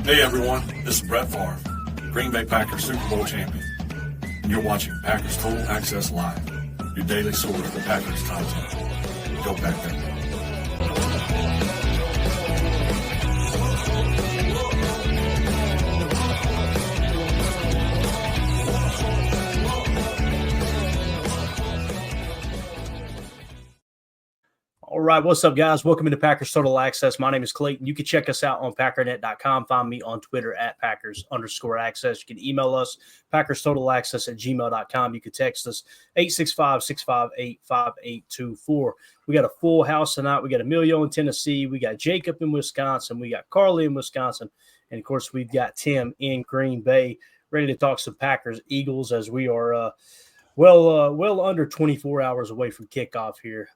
Hey everyone, this is Brett Favre, Green Bay Packers Super Bowl champion, and you're watching Packers Total Access Live, your daily source for Packers content. Go Packers. All right, what's up, guys? Welcome into Packers Total Access. My name is Clayton. You can check us out on Packernet.com. Find me on Twitter at Packers_access. You can email us, PackersTotalAccess@gmail.com. You can text us, 865-658-5824. We got a full house tonight. We got Emilio in Tennessee. We got Jacob in Wisconsin. We got Carly in Wisconsin. And, of course, we've got Tim in Green Bay, ready to talk some Packers-Eagles as we are well under 24 hours away from kickoff here.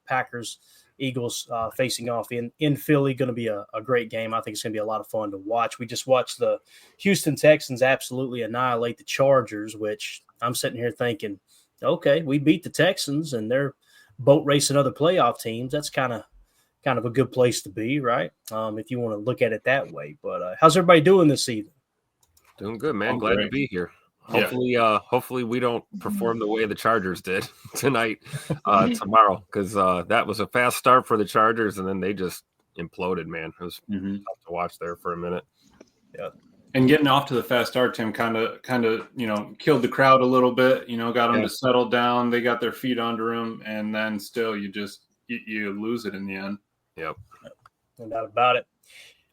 Eagles facing off in Philly. Going to be a great game. I think it's going to be a lot of fun to watch. We just watched the Houston Texans absolutely annihilate the Chargers, which I'm sitting here thinking, okay, we beat the Texans and they're boat racing other playoff teams. That's kind of a good place to be, right? If you want to look at it that way. But how's everybody doing this season? Doing good, man. Glad to be here. Hopefully we don't perform the way the Chargers did tonight, tomorrow, because that was a fast start for the Chargers, and then they just imploded, man. It was tough to watch there for a minute. Yeah, and getting off to the fast start, Tim, kind of, killed the crowd a little bit. Got them to settle down. They got their feet under them, and then still you lose it in the end. Yep, no doubt about it.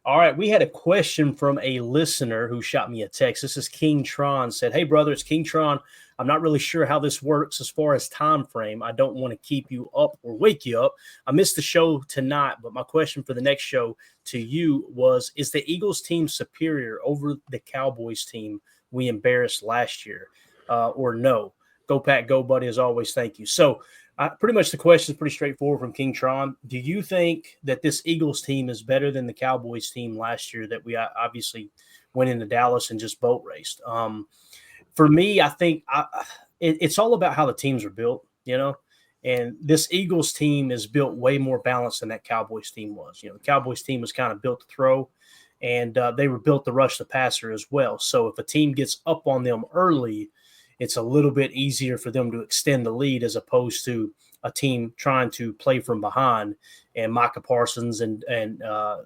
All right, we had a question from a listener who shot me a text. This is King Tron. Said, "Hey, brother, it's King Tron. I'm not really sure how this works as far as time frame. I don't want to keep you up or wake you up. I missed the show tonight, but my question for the next show to you was, is the Eagles team superior over the Cowboys team we embarrassed last year, or no? Go Pack, go, buddy, as always. Thank you." So pretty much the question is pretty straightforward from King Tron. Do you think that this Eagles team is better than the Cowboys team last year that we obviously went into Dallas and just boat raced? For me, I think it's all about how the teams are built, and this Eagles team is built way more balanced than that Cowboys team was. The Cowboys team was kind of built to throw, and they were built to rush the passer as well. So if a team gets up on them early, it's a little bit easier for them to extend the lead as opposed to a team trying to play from behind and Micah Parsons and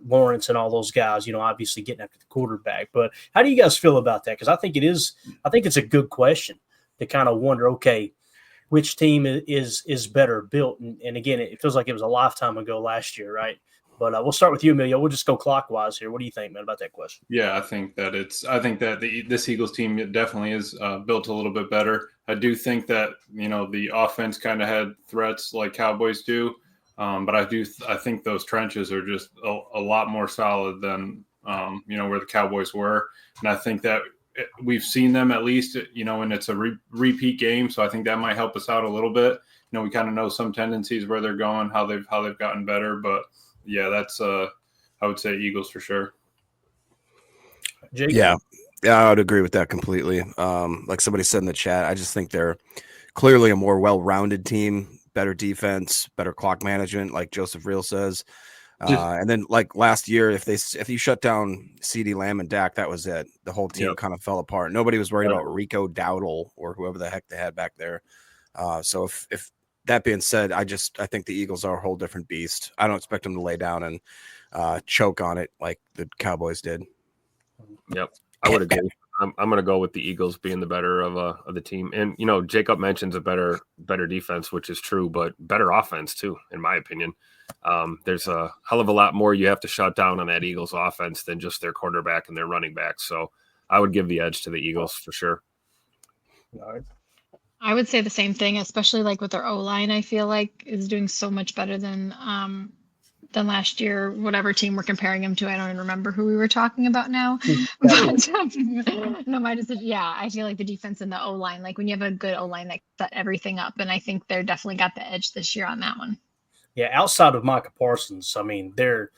Lawrence and all those guys, obviously getting after the quarterback. But how do you guys feel about that? Because I think it's a good question to kind of wonder, okay, which team is better built? And again, it feels like it was a lifetime ago last year, right? But we'll start with you, Emilio. We'll just go clockwise here. What do you think, man, about that question? Yeah, I think that this Eagles team definitely is built a little bit better. I do think that the offense kind of had threats like Cowboys do, but I think those trenches are just a lot more solid than where the Cowboys were, and I think that we've seen them at least and it's a repeat game, so I think that might help us out a little bit. We kind of know some tendencies where they're going, how they've gotten better, but. Yeah, that's I would say Eagles for sure. Jake? Yeah, I would agree with that completely. Like somebody said in the chat, I just think they're clearly a more well-rounded team, better defense, better clock management, like Joseph Reel says. And then like last year, if you shut down CeeDee Lamb and Dak, that was it. The whole team kind of fell apart. Nobody was worried about Rico Dowdle or whoever the heck they had back there. So if that being said, I think the Eagles are a whole different beast. I don't expect them to lay down and choke on it like the Cowboys did. Yep, I would agree. I'm going to go with the Eagles being the better of the team. And, Jacob mentions a better defense, which is true, but better offense too, in my opinion. There's a hell of a lot more you have to shut down on that Eagles offense than just their quarterback and their running back. So I would give the edge to the Eagles for sure. All right. I would say the same thing, especially like with their O-line, I feel like is doing so much better than last year, whatever team we're comparing them to. I don't even remember who we were talking about now. But my decision. Yeah, I feel like the defense and the O-line, like when you have a good O-line that set everything up, and I think they're definitely got the edge this year on that one. Yeah, outside of Micah Parsons, I mean, the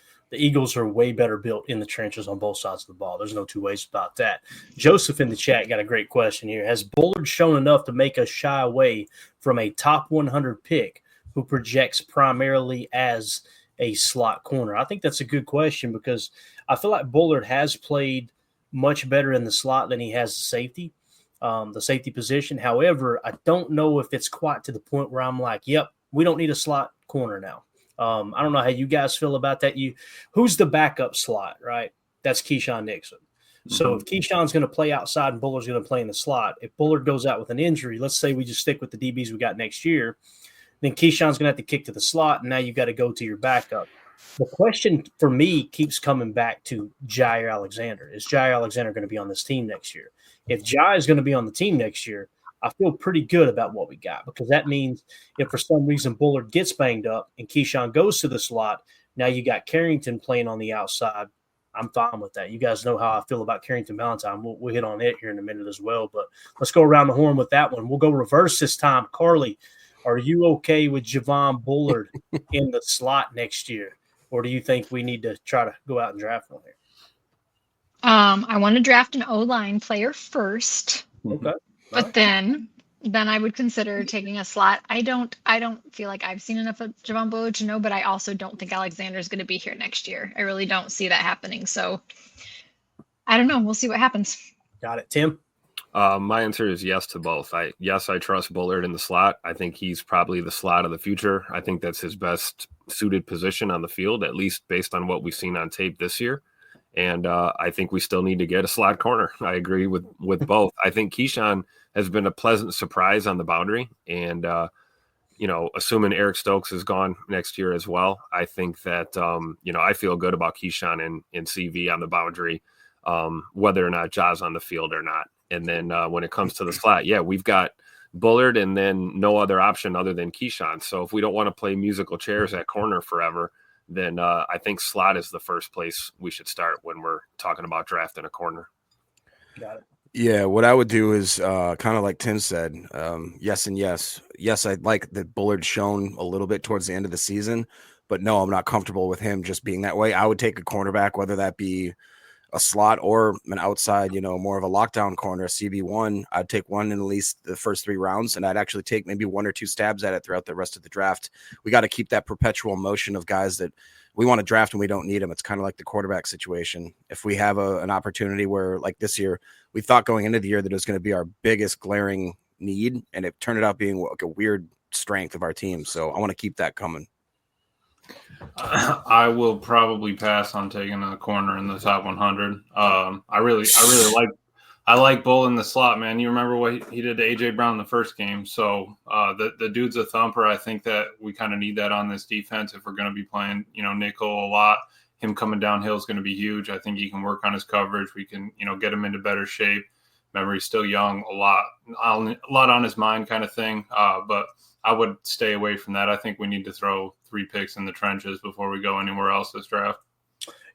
Eagles are way better built in the trenches on both sides of the ball. There's no two ways about that. Joseph in the chat got a great question here. Has Bullard shown enough to make us shy away from a top 100 pick who projects primarily as a slot corner? I think that's a good question because I feel like Bullard has played much better in the slot than he has the safety position. However, I don't know if it's quite to the point where I'm like, yep, we don't need a slot corner now. I don't know how you guys feel about that. Who's the backup slot, right? That's Keyshawn Nixon. So if Keyshawn's going to play outside and Bullard's going to play in the slot, if Bullard goes out with an injury, let's say we just stick with the DBs we got next year, then Keyshawn's going to have to kick to the slot, and now you've got to go to your backup. The question for me keeps coming back to Jair Alexander. Is Jair Alexander going to be on this team next year? If Jair is going to be on the team next year, I feel pretty good about what we got, because that means if for some reason Bullard gets banged up and Keyshawn goes to the slot, now you got Carrington playing on the outside. I'm fine with that. You guys know how I feel about Carrington Valentine. We'll hit on it here in a minute as well, but let's go around the horn with that one. We'll go reverse this time. Carly, are you okay with Javon Bullard in the slot next year, or do you think we need to try to go out and draft one here? I want to draft an O-line player first. Okay. But then I would consider taking a slot. I don't feel like I've seen enough of Javon Bullard to know, but I also don't think Alexander is going to be here next year. I really don't see that happening. So I don't know. We'll see what happens. Got it. Tim? My answer is yes to both. I trust Bullard in the slot. I think he's probably the slot of the future. I think that's his best suited position on the field, at least based on what we've seen on tape this year. And I think we still need to get a slot corner. I agree with both. I think Keyshawn has been a pleasant surprise on the boundary. And, assuming Eric Stokes is gone next year as well, I think that, I feel good about Keyshawn and CV on the boundary, whether or not Ja's on the field or not. And then when it comes to the slot, we've got Bullard and then no other option other than Keyshawn. So if we don't want to play musical chairs at corner forever, then I think slot is the first place we should start when we're talking about drafting a corner. Got it. Yeah, what I would do is kind of like Tim said, yes and yes. Yes, I'd like that Bullard shown a little bit towards the end of the season, but no, I'm not comfortable with him just being that way. I would take a cornerback, whether that be a slot or an outside, more of a lockdown corner, a CB1. I'd take one in at least the first 3 rounds, and I'd actually take maybe 1 or 2 stabs at it throughout the rest of the draft. We got to keep that perpetual motion of guys that we want to draft and we don't need them. It's kind of like the quarterback situation. If we have an opportunity where, like this year, we thought going into the year that it was going to be our biggest glaring need, and it turned out being like a weird strength of our team. So I want to keep that coming. I will probably pass on taking a corner in the top 100. I like Bull in the slot, man. You remember what he did to AJ Brown in the first game. So the dude's a thumper. I think that we kind of need that on this defense if we're going to be playing, nickel a lot. Him coming downhill is going to be huge. I think he can work on his coverage. We can, get him into better shape. Remember, he's still young, a lot on his mind kind of thing. But I would stay away from that. I think we need to throw 3 picks in the trenches before we go anywhere else this draft.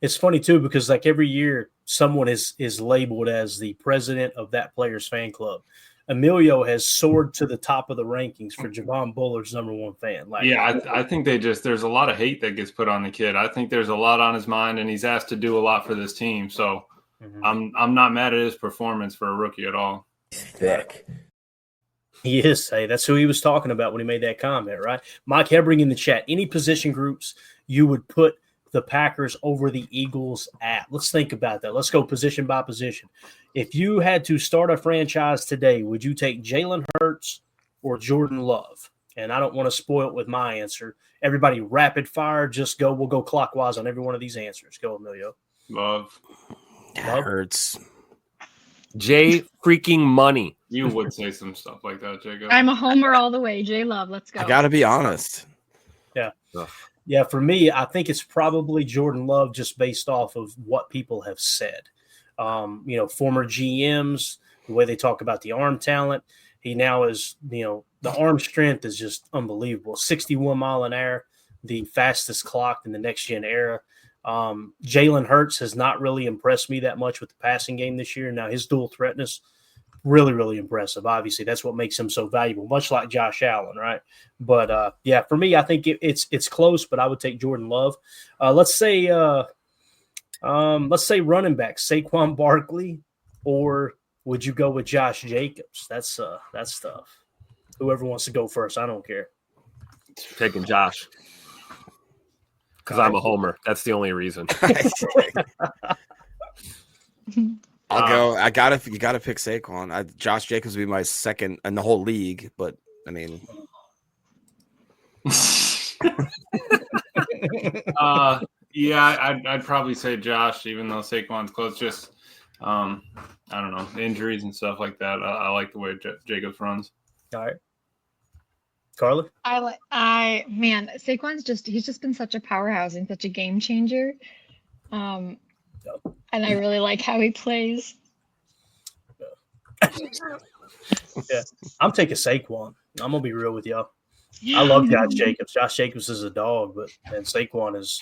It's funny too, because like every year someone is labeled as the president of that player's fan club. Emilio has soared to the top of the rankings for Javon Bullard's #1 fan. I think there's a lot of hate that gets put on the kid. I think there's a lot on his mind, and he's asked to do a lot for this team. So I'm not mad at his performance for a rookie at all. Thick. He is. Hey, that's who he was talking about when he made that comment, right? Mike Hebring in the chat. Any position groups you would put the Packers over the Eagles at? Let's think about that. Let's go position by position. If you had to start a franchise today, would you take Jalen Hurts or Jordan Love? And I don't want to spoil it with my answer. Everybody rapid fire, just go. We'll go clockwise on every one of these answers. Go, Emilio. Love. Hurts. Jay freaking Money. You would say some stuff like that, Jacob. I'm a homer all the way. J Love, let's go. I got to be honest. Yeah. Ugh. Yeah, for me, I think it's probably Jordan Love just based off of what people have said. Former GMs, the way they talk about the arm talent. He now is, the arm strength is just unbelievable. 61 mile an hour, the fastest clock in the next-gen era. Jalen Hurts has not really impressed me that much with the passing game this year. Now, his dual threatness, really, really impressive. Obviously, that's what makes him so valuable, much like Josh Allen, right? But, for me, I think it's close, but I would take Jordan Love. Let's say running back, Saquon Barkley, or would you go with Josh Jacobs? That's tough. Whoever wants to go first, I don't care. Taking Josh. Because I'm a homer. That's the only reason. I'll go. You gotta pick Saquon. Josh Jacobs would be my second in the whole league, but I mean, Yeah, I'd probably say Josh, even though Saquon's close. Just I don't know, injuries and stuff like that. I like the way Jacobs runs. All right. Carly? Man, he's just been such a powerhouse and such a game changer. And I really like how he plays. Yeah, I'm taking Saquon. I'm gonna be real with y'all. I love Josh Jacobs. Josh Jacobs is a dog, but and Saquon is,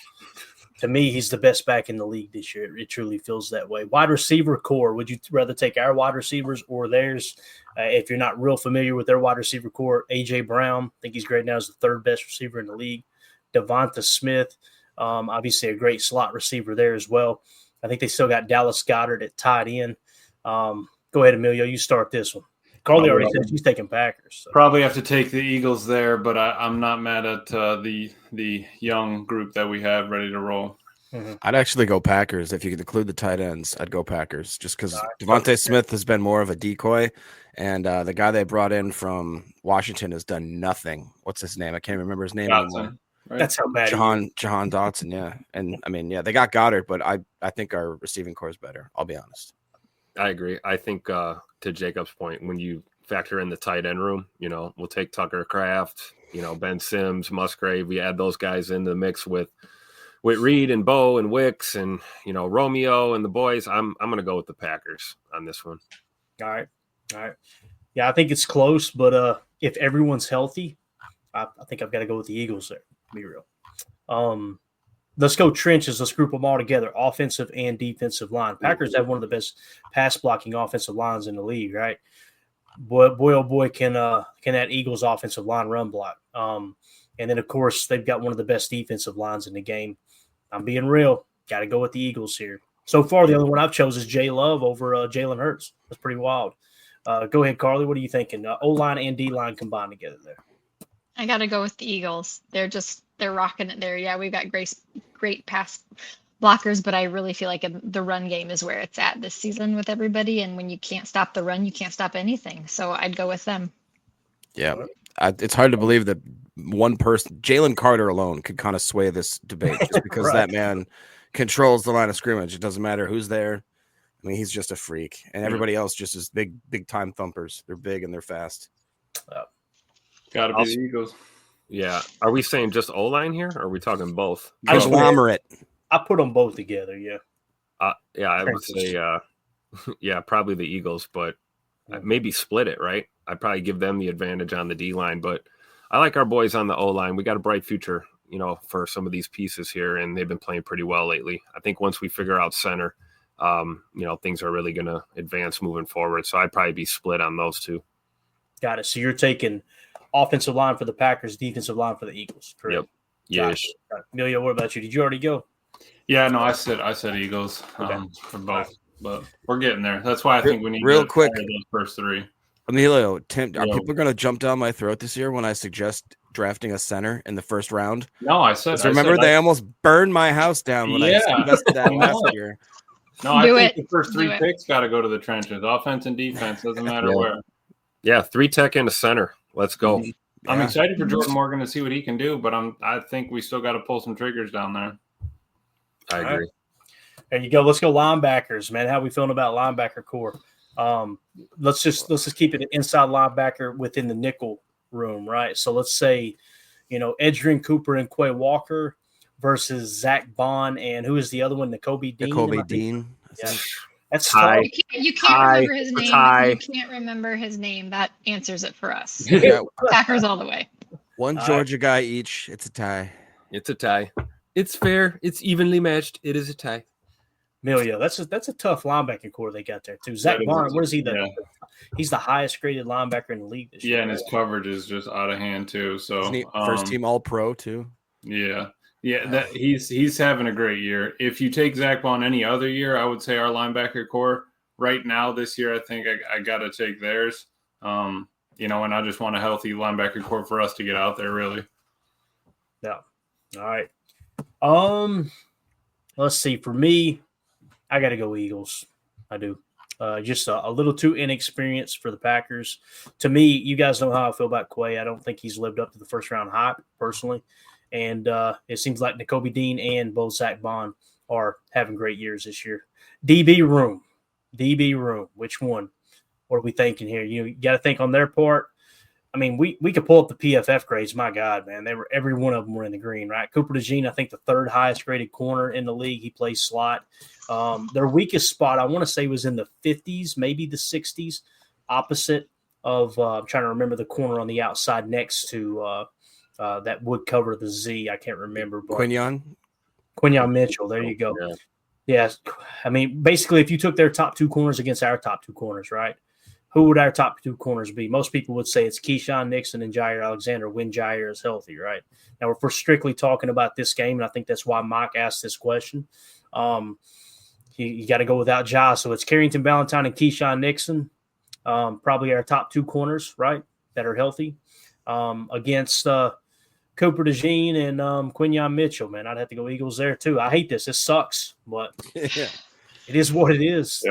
to me, he's the best back in the league this year. It truly feels that way. Wide receiver core. Would you rather take our wide receivers or theirs? If you're not real familiar with their wide receiver core, AJ Brown, I think he's great now as the third best receiver in the league. Devonta Smith, obviously a great slot receiver there as well. I think they still got Dallas Goedert at tight end. Go ahead, Emilio. You start this one. Carly already said she's taking Packers. So. Probably have to take the Eagles there, but I'm not mad at the young group that we have ready to roll. Mm-hmm. I'd actually go Packers. If you could include the tight ends, I'd go Packers just because Devontae Smith has been more of a decoy, and the guy they brought in from Washington has done nothing. What's his name? I can't remember his name anymore. Right? That's how bad Jahan Dotson, yeah. And I mean, yeah, they got Goddard, but I think our receiving core is better. I'll be honest. I agree. I think to Jacob's point, when you factor in the tight end room, we'll take Tucker Kraft, Ben Sims, Musgrave. We add those guys into the mix with Reed and Bo and Wicks and Romeo and the boys. I'm going to go with the Packers on this one. All right. Yeah, I think it's close, but if everyone's healthy, I think I've got to go with the Eagles there. Be real. Let's go trenches. Let's group them all together, offensive and defensive line. Packers have one of the best pass blocking offensive lines in the league, right? Boy, oh boy, can that Eagles offensive line run block. And then, of course, they've got one of the best defensive lines in the game. I'm being real. Got to go with the Eagles here. So far, the only one I've chose is Jay Love over Jalen Hurts. That's pretty wild. Go ahead, Carly. What are you thinking? O-line and D-line combined together there. I got to go with the Eagles. They're rocking it there. Yeah, we've got great pass blockers, but I really feel like the run game is where it's at this season with everybody. And when you can't stop the run, you can't stop anything. So I'd go with them. Yeah, it's hard to believe that one person, Jalen Carter alone, could kind of sway this debate just because that man controls the line of scrimmage. It doesn't matter who's there. I mean, he's just a freak, and everybody else just is big time thumpers. They're big and they're fast. Got to be the Eagles. Yeah. Are we saying just O-line here, or are we talking both? Conglomerate. I put them both together, yeah. Yeah, I would say, probably the Eagles, but maybe split it, right? I'd probably give them the advantage on the D-line, but I like our boys on the O-line. We got a bright future, for some of these pieces here, and they've been playing pretty well lately. I think once we figure out center, things are really going to advance moving forward. So I'd probably be split on those two. Got it. So you're taking offensive line for the Packers, defensive line for the Eagles, correct? Yep. Yes. Amelia, what about you? Did you already go? Yeah, no, I said Eagles for both, but we're getting there. That's why I think we need real to quick those first three. Emilio, Tim, are people going to jump down my throat this year when I suggest drafting a center in the first round? No, I said. They almost burned my house down when I suggested that last year. No, I think the first three picks got to go to the trenches, offense and defense. Doesn't matter where. Yeah, 3 tech into center. Let's go. Yeah. I'm excited for Jordan Morgan to see what he can do, but I think we still got to pull some triggers down there. I agree. Right. There you go. Let's go linebackers, man. How we feeling about linebacker core? Let's just keep it an inside linebacker within the nickel room, right? So let's say, Edgerrin Cooper and Quay Walker versus Zach Bond and who is the other one? Nakobe Dean. Nakobe Dean. Yeah. That's Ty. tough. You can't remember his name. Ty. You can't remember his name. That answers it for us. Yeah. Packers all the way. One Georgia guy each. It's a tie. It's a tie. It's fair. It's evenly matched. It is a tie. Amelia, that's a tough linebacking core they got there too. Zach Bond, what is he? He's the highest graded linebacker in the league this year. Yeah, and his coverage is just out of hand too. So Isn't he first team All Pro too. Yeah. That he's having a great year. If you take Zach Bond any other year, I would say our linebacker core right now this year, I think I got to take theirs. And I just want a healthy linebacker core for us to get out there, really. Yeah. All right. Let's see. For me, I got to go Eagles. I do. Just a little too inexperienced for the Packers. To me, you guys know how I feel about Quay. I don't think he's lived up to the first round hype personally. And it seems like Nakobe Dean and Zach Bond are having great years this year. DB room. Which one? What are we thinking here? You got to think on their part. I mean, we could pull up the PFF grades. My God, man, every one of them were in the green, right? Cooper DeJean, I think the third highest graded corner in the league. He plays slot. Their weakest spot, I want to say, was in the 50s, maybe the 60s, opposite of I'm trying to remember the corner on the outside next to that would cover the Z. I can't remember. But Quinyon Mitchell. There you go. Yeah. I mean, basically, if you took their top two corners against our top two corners, right? Who would our top two corners be? Most people would say it's Keyshawn Nixon and Jair Alexander when Jair is healthy, right? Now, if we're strictly talking about this game, and I think that's why Mike asked this question, you got to go without Jair. So it's Carrington Valentine and Keyshawn Nixon, probably our top two corners, right, that are healthy, against Cooper DeJean and Quinyon Mitchell. Man, I'd have to go Eagles there too. I hate this. This sucks, but it is what it is.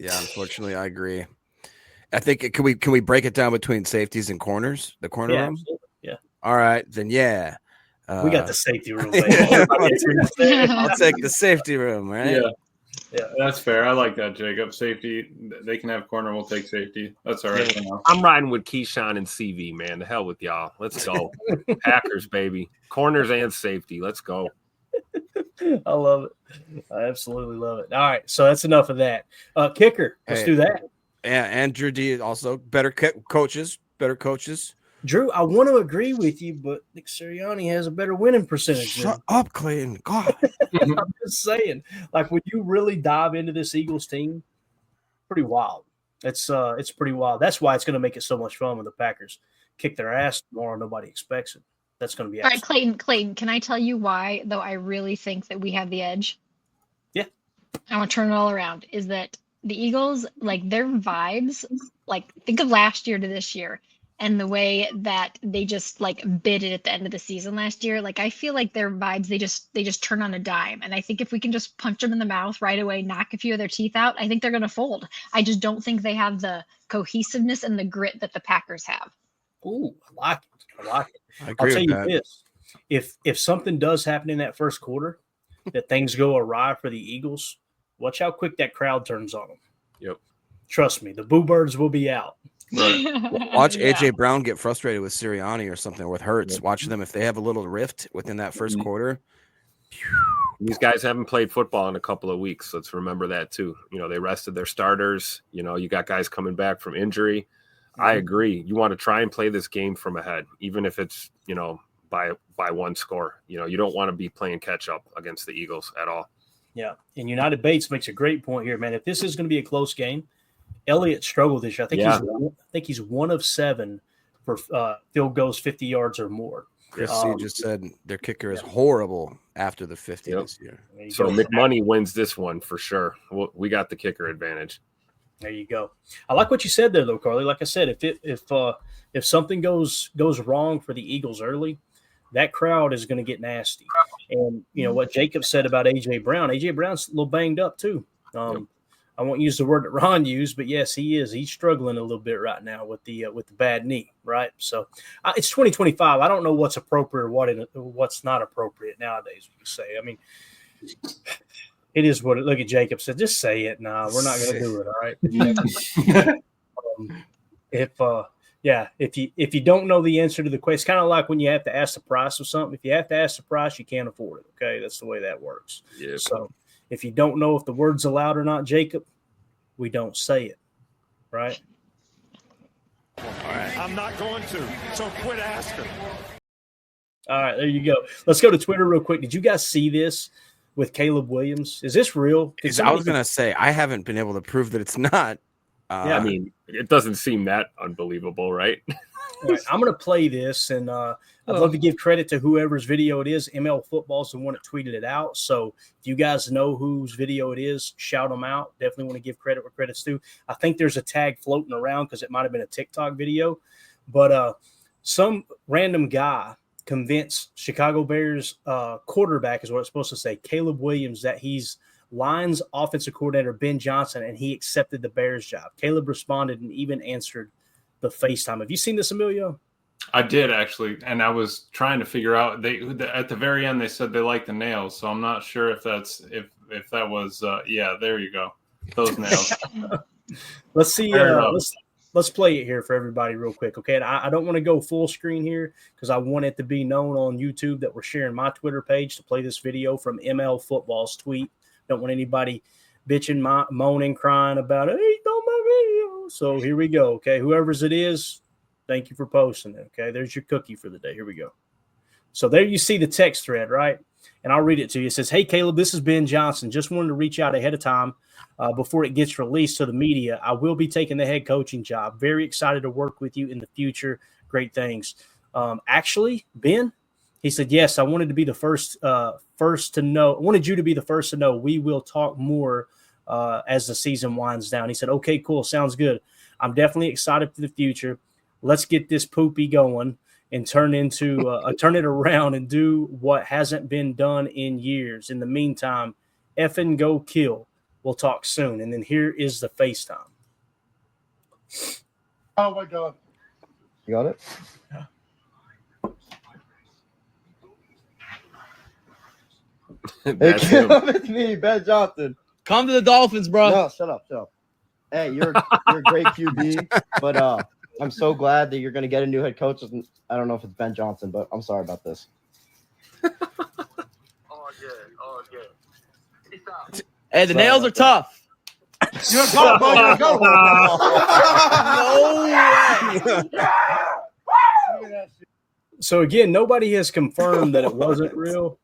Yeah, unfortunately, I agree. I think can we break it down between safeties and corners? The corner room? Absolutely. Yeah. All right, then yeah. We got the safety room. I'll take the safety room, right? Yeah, that's fair. I like that, Jacob. Safety, they can have corner. We'll take safety. That's all right. I'm riding with Keyshawn and CV, man. The hell with y'all. Let's go. Packers, baby. Corners and safety. Let's go. I love it. I absolutely love it. All right, so that's enough of that. Kicker, let's do that. Yeah, and Drew D also better coaches. Drew, I want to agree with you, but Nick Sirianni has a better winning percentage. Shut up, Clayton. God. I'm just saying, like when you really dive into this Eagles team, pretty wild. It's pretty wild. That's why it's going to make it so much fun when the Packers kick their ass tomorrow. Nobody expects it. That's going to be all right. Clayton, can I tell you why, though, I really think that we have the edge? Yeah. I want to turn it all around. Is that the Eagles, like their vibes, like think of last year to this year and the way that they just like bid it at the end of the season last year. Like I feel like their vibes, they just turn on a dime. And I think if we can just punch them in the mouth right away, knock a few of their teeth out, I think they're going to fold. I just don't think they have the cohesiveness and the grit that the Packers have. Ooh, I like it. I'll tell you this. If something does happen in that first quarter, that things go awry for the Eagles, watch how quick that crowd turns on them. Yep. Trust me, the Boo Birds will be out. Right. Watch AJ Brown get frustrated with Sirianni or something, or with Hurts. Yep. Watch them if they have a little rift within that first quarter. These guys haven't played football in a couple of weeks. Let's remember that too. You know, they rested their starters. You know, you got guys coming back from injury. I agree. You want to try and play this game from ahead, even if it's, you know, by one score. You know, you don't want to be playing catch up against the Eagles at all. Yeah. And United Bates makes a great point here, man. If this is going to be a close game, Elliott struggled this year. I think he's 1 of 7 for field goals 50 yards or more. Chris C just said their kicker is horrible after the 50 this year. So McMoney wins this one for sure. We got the kicker advantage. There you go. I like what you said there, though, Carly. Like I said, if something goes wrong for the Eagles early, that crowd is going to get nasty. And you know what Jacob said about AJ Brown. AJ Brown's a little banged up too. I won't use the word that Ron used, but yes, he is. He's struggling a little bit right now with the bad knee, right? So it's 2025. I don't know what's appropriate or what's not appropriate nowadays. You say. I mean. It is what it. Look at Jacob said. Just say it. Nah, we're not going to do it. All right. If you don't know the answer to the question, it's kind of like when you have to ask the price of something. If you have to ask the price, you can't afford it. Okay, that's the way that works. Yeah. So if you don't know if the word's allowed or not, Jacob, we don't say it. Right. All right. I'm not going to. So quit asking. All right, there you go. Let's go to Twitter real quick. Did you guys see this? With Caleb Williams, is this real? I was gonna say I haven't been able to prove that it's not. I mean, it doesn't seem that unbelievable, right? Right, I'm gonna play this, and I'd love to give credit to whoever's video it is. ML Football's the one that tweeted it out. So if you guys know whose video it is, shout them out. Definitely want to give credit where credit's due. I think there's a tag floating around because it might have been a TikTok video, but some random guy convince Chicago Bears quarterback is what it's supposed to say, Caleb Williams, that he's Lions offensive coordinator Ben Johnson, and he accepted the Bears job. Caleb responded and even answered the FaceTime. Have you seen this, Emilio? I did actually, and I was trying to figure out. At the very end they said they like the nails, so I'm not sure if that was yeah. There you go, those nails. Let's see. Let's play it here for everybody real quick, okay? And I don't want to go full screen here because I want it to be known on YouTube that we're sharing my Twitter page to play this video from ML Football's tweet. Don't want anybody bitching, moaning, crying about it. Hey, don't my video. So here we go, okay? Whoever's it is, thank you for posting it, okay? There's your cookie for the day. Here we go. So there you see the text thread, right? And I'll read it to you. It says, "Hey, Caleb, this is Ben Johnson. Just wanted to reach out ahead of time before it gets released to the media. I will be taking the head coaching job. Very excited to work with you in the future. Great things." Actually, Ben, he said, "Yes, I wanted to be the first to know. I wanted you to be the first to know. We will talk more as the season winds down." He said, "Okay, cool. Sounds good. I'm definitely excited for the future. Let's get this poopy going and turn it around and do what hasn't been done in years. In the meantime, effing go kill. We'll talk soon." And then here is the FaceTime. Oh my God. You got it? Hey, Caleb, it's me, Ben Johnson. Come to the Dolphins, bro. No, shut up. Hey, you're a great QB, but I'm so glad that you're going to get a new head coach. I don't know if it's Ben Johnson, but I'm sorry about this. All good. Peace out. Hey, the nails are tough. You're going to go. No way. So again, nobody has confirmed that it wasn't real.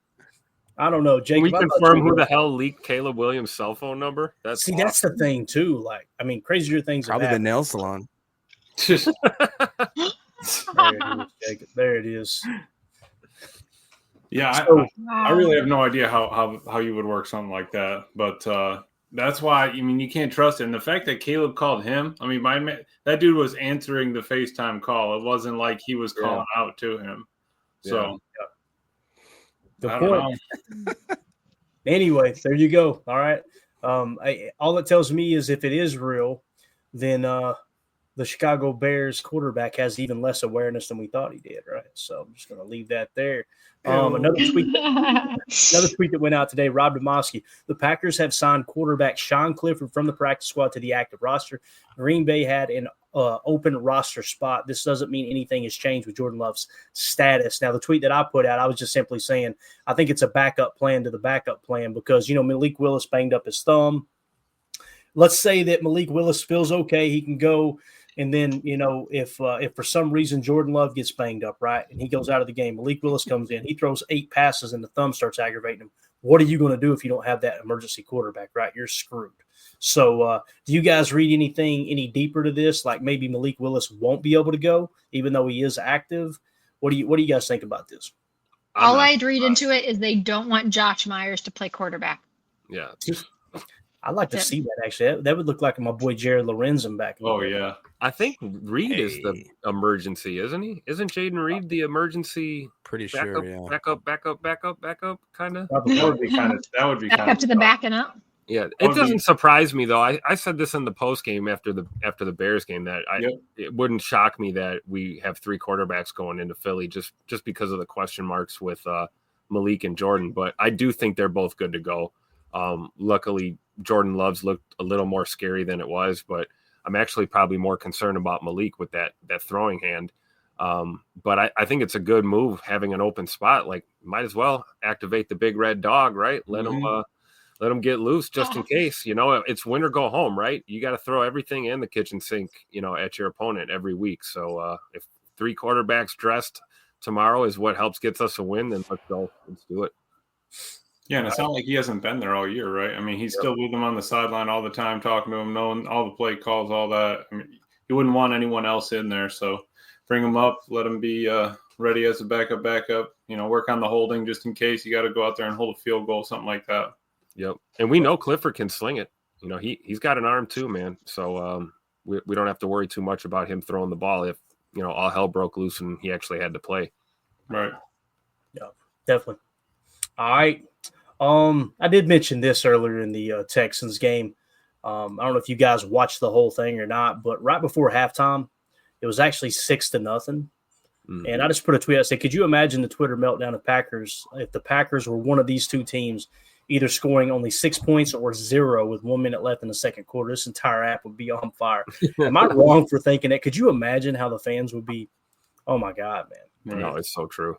I don't know, Jake. Can we confirm who the hell leaked Caleb Williams' cell phone number? That's the thing too. Like, I mean, crazier things. Probably the nail salon. There it is. Yeah, So, I really have no idea how you would work something like that, but that's why. I mean, you can't trust it. And the fact that Caleb called him, I mean, that dude was answering the FaceTime call. It wasn't like he was calling out to him. So, good point. Anyway, there you go. All right. All it tells me is if it is real, then the Chicago Bears quarterback has even less awareness than we thought he did, right? So I'm just going to leave that there. Another tweet that went out today, Rob Demoski. The Packers have signed quarterback Sean Clifford from the practice squad to the active roster. Green Bay had an open roster spot. This doesn't mean anything has changed with Jordan Love's status. Now, the tweet that I put out, I was just simply saying I think it's a backup plan to the backup plan because, Malik Willis banged up his thumb. Let's say that Malik Willis feels okay. He can go. And then, if for some reason Jordan Love gets banged up, right, and he goes out of the game, Malik Willis comes in, he throws 8 passes and the thumb starts aggravating him. What are you going to do if you don't have that emergency quarterback, right? You're screwed. So do you guys read anything any deeper to this? Like maybe Malik Willis won't be able to go, even though he is active. What do you guys think about this? All I'd read into it is they don't want Josh Myers to play quarterback. Yeah. I'd like to see that, actually. That would look like my boy Jared Lorenzen back. Oh, yeah. I think Reed is the emergency, isn't he? Isn't Jaden Reed the emergency? Pretty backup, sure, yeah. Backup, kind of? That would be kind of Back up to the backing up. Yeah, it doesn't surprise me though. I said this in the post game after the Bears game that it wouldn't shock me that we have 3 quarterbacks going into Philly just because of the question marks with Malik and Jordan. But I do think they're both good to go. Luckily, Jordan Love's looked a little more scary than it was, but I'm actually probably more concerned about Malik with that throwing hand. But I think it's a good move having an open spot. Like, might as well activate the big red dog, right? Let them get loose just in case. It's win or go home, right? You got to throw everything in the kitchen sink, at your opponent every week. So if 3 quarterbacks dressed tomorrow is what helps gets us a win, then let's go. Let's do it. Yeah, and it's not like he hasn't been there all year, right? I mean, he's still with them on the sideline all the time, talking to him, knowing all the play calls, all that. I mean, you wouldn't want anyone else in there. So bring him up, let him be ready as a backup, work on the holding just in case you got to go out there and hold a field goal, something like that. Yep. And we know Clifford can sling it. He's got an arm too, man. So we don't have to worry too much about him throwing the ball if, all hell broke loose and he actually had to play. Right. Yeah, definitely. All right. I did mention this earlier in the Texans game. I don't know if you guys watched the whole thing or not, but right before halftime, it was actually 6-0. Mhm. And I just put a tweet. I said, could you imagine the Twitter meltdown of Packers if the Packers were one of these two teams either scoring only 6 points or 0 with 1 minute left in the second quarter? This entire app would be on fire. Am I wrong for thinking that? Could you imagine how the fans would be? Oh, my God, man. No, it's so true.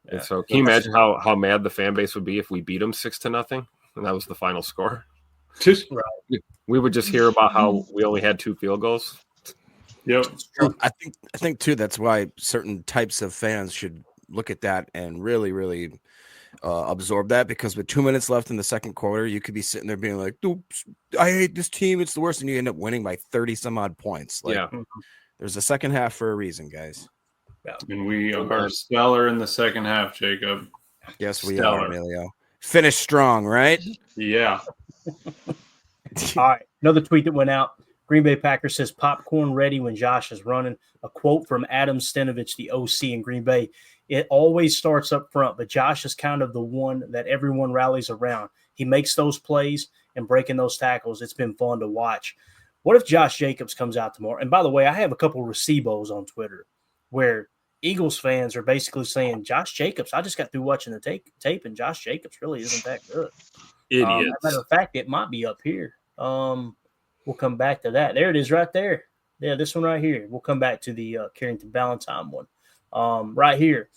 Yeah. And so, can you imagine how mad the fan base would be if we beat them 6-0 and that was the final score? We would just hear about how we only had 2 field goals. Yep. I think too. That's why certain types of fans should look at that and really, really absorb that, because with 2 minutes left in the second quarter, you could be sitting there being like, "Oops, I hate this team. It's the worst," and you end up winning by 30 some odd points. Like, Yeah. there's a second half for a reason, guys. And we are stellar in the second half, Jacob. Yes, we Stellar. are, Emilio. Finish strong, right? Yeah. All right. Another tweet that went out. Green Bay Packers says popcorn ready when Josh is running. A quote from Adam Stenovich, the OC in Green Bay. It always starts up front, but Josh is kind of the one that everyone rallies around. He makes those plays and breaking those tackles. It's been fun to watch. What if Josh Jacobs comes out tomorrow? And by the way, I have a couple of recibos on Twitter where Eagles fans are basically saying, Josh Jacobs, I just got through watching the tape, and Josh Jacobs really isn't that good. As a matter of fact, it might be up here. We'll come back to that. There it is right there. Yeah, this one right here. We'll come back to the Carrington Valentine one right here.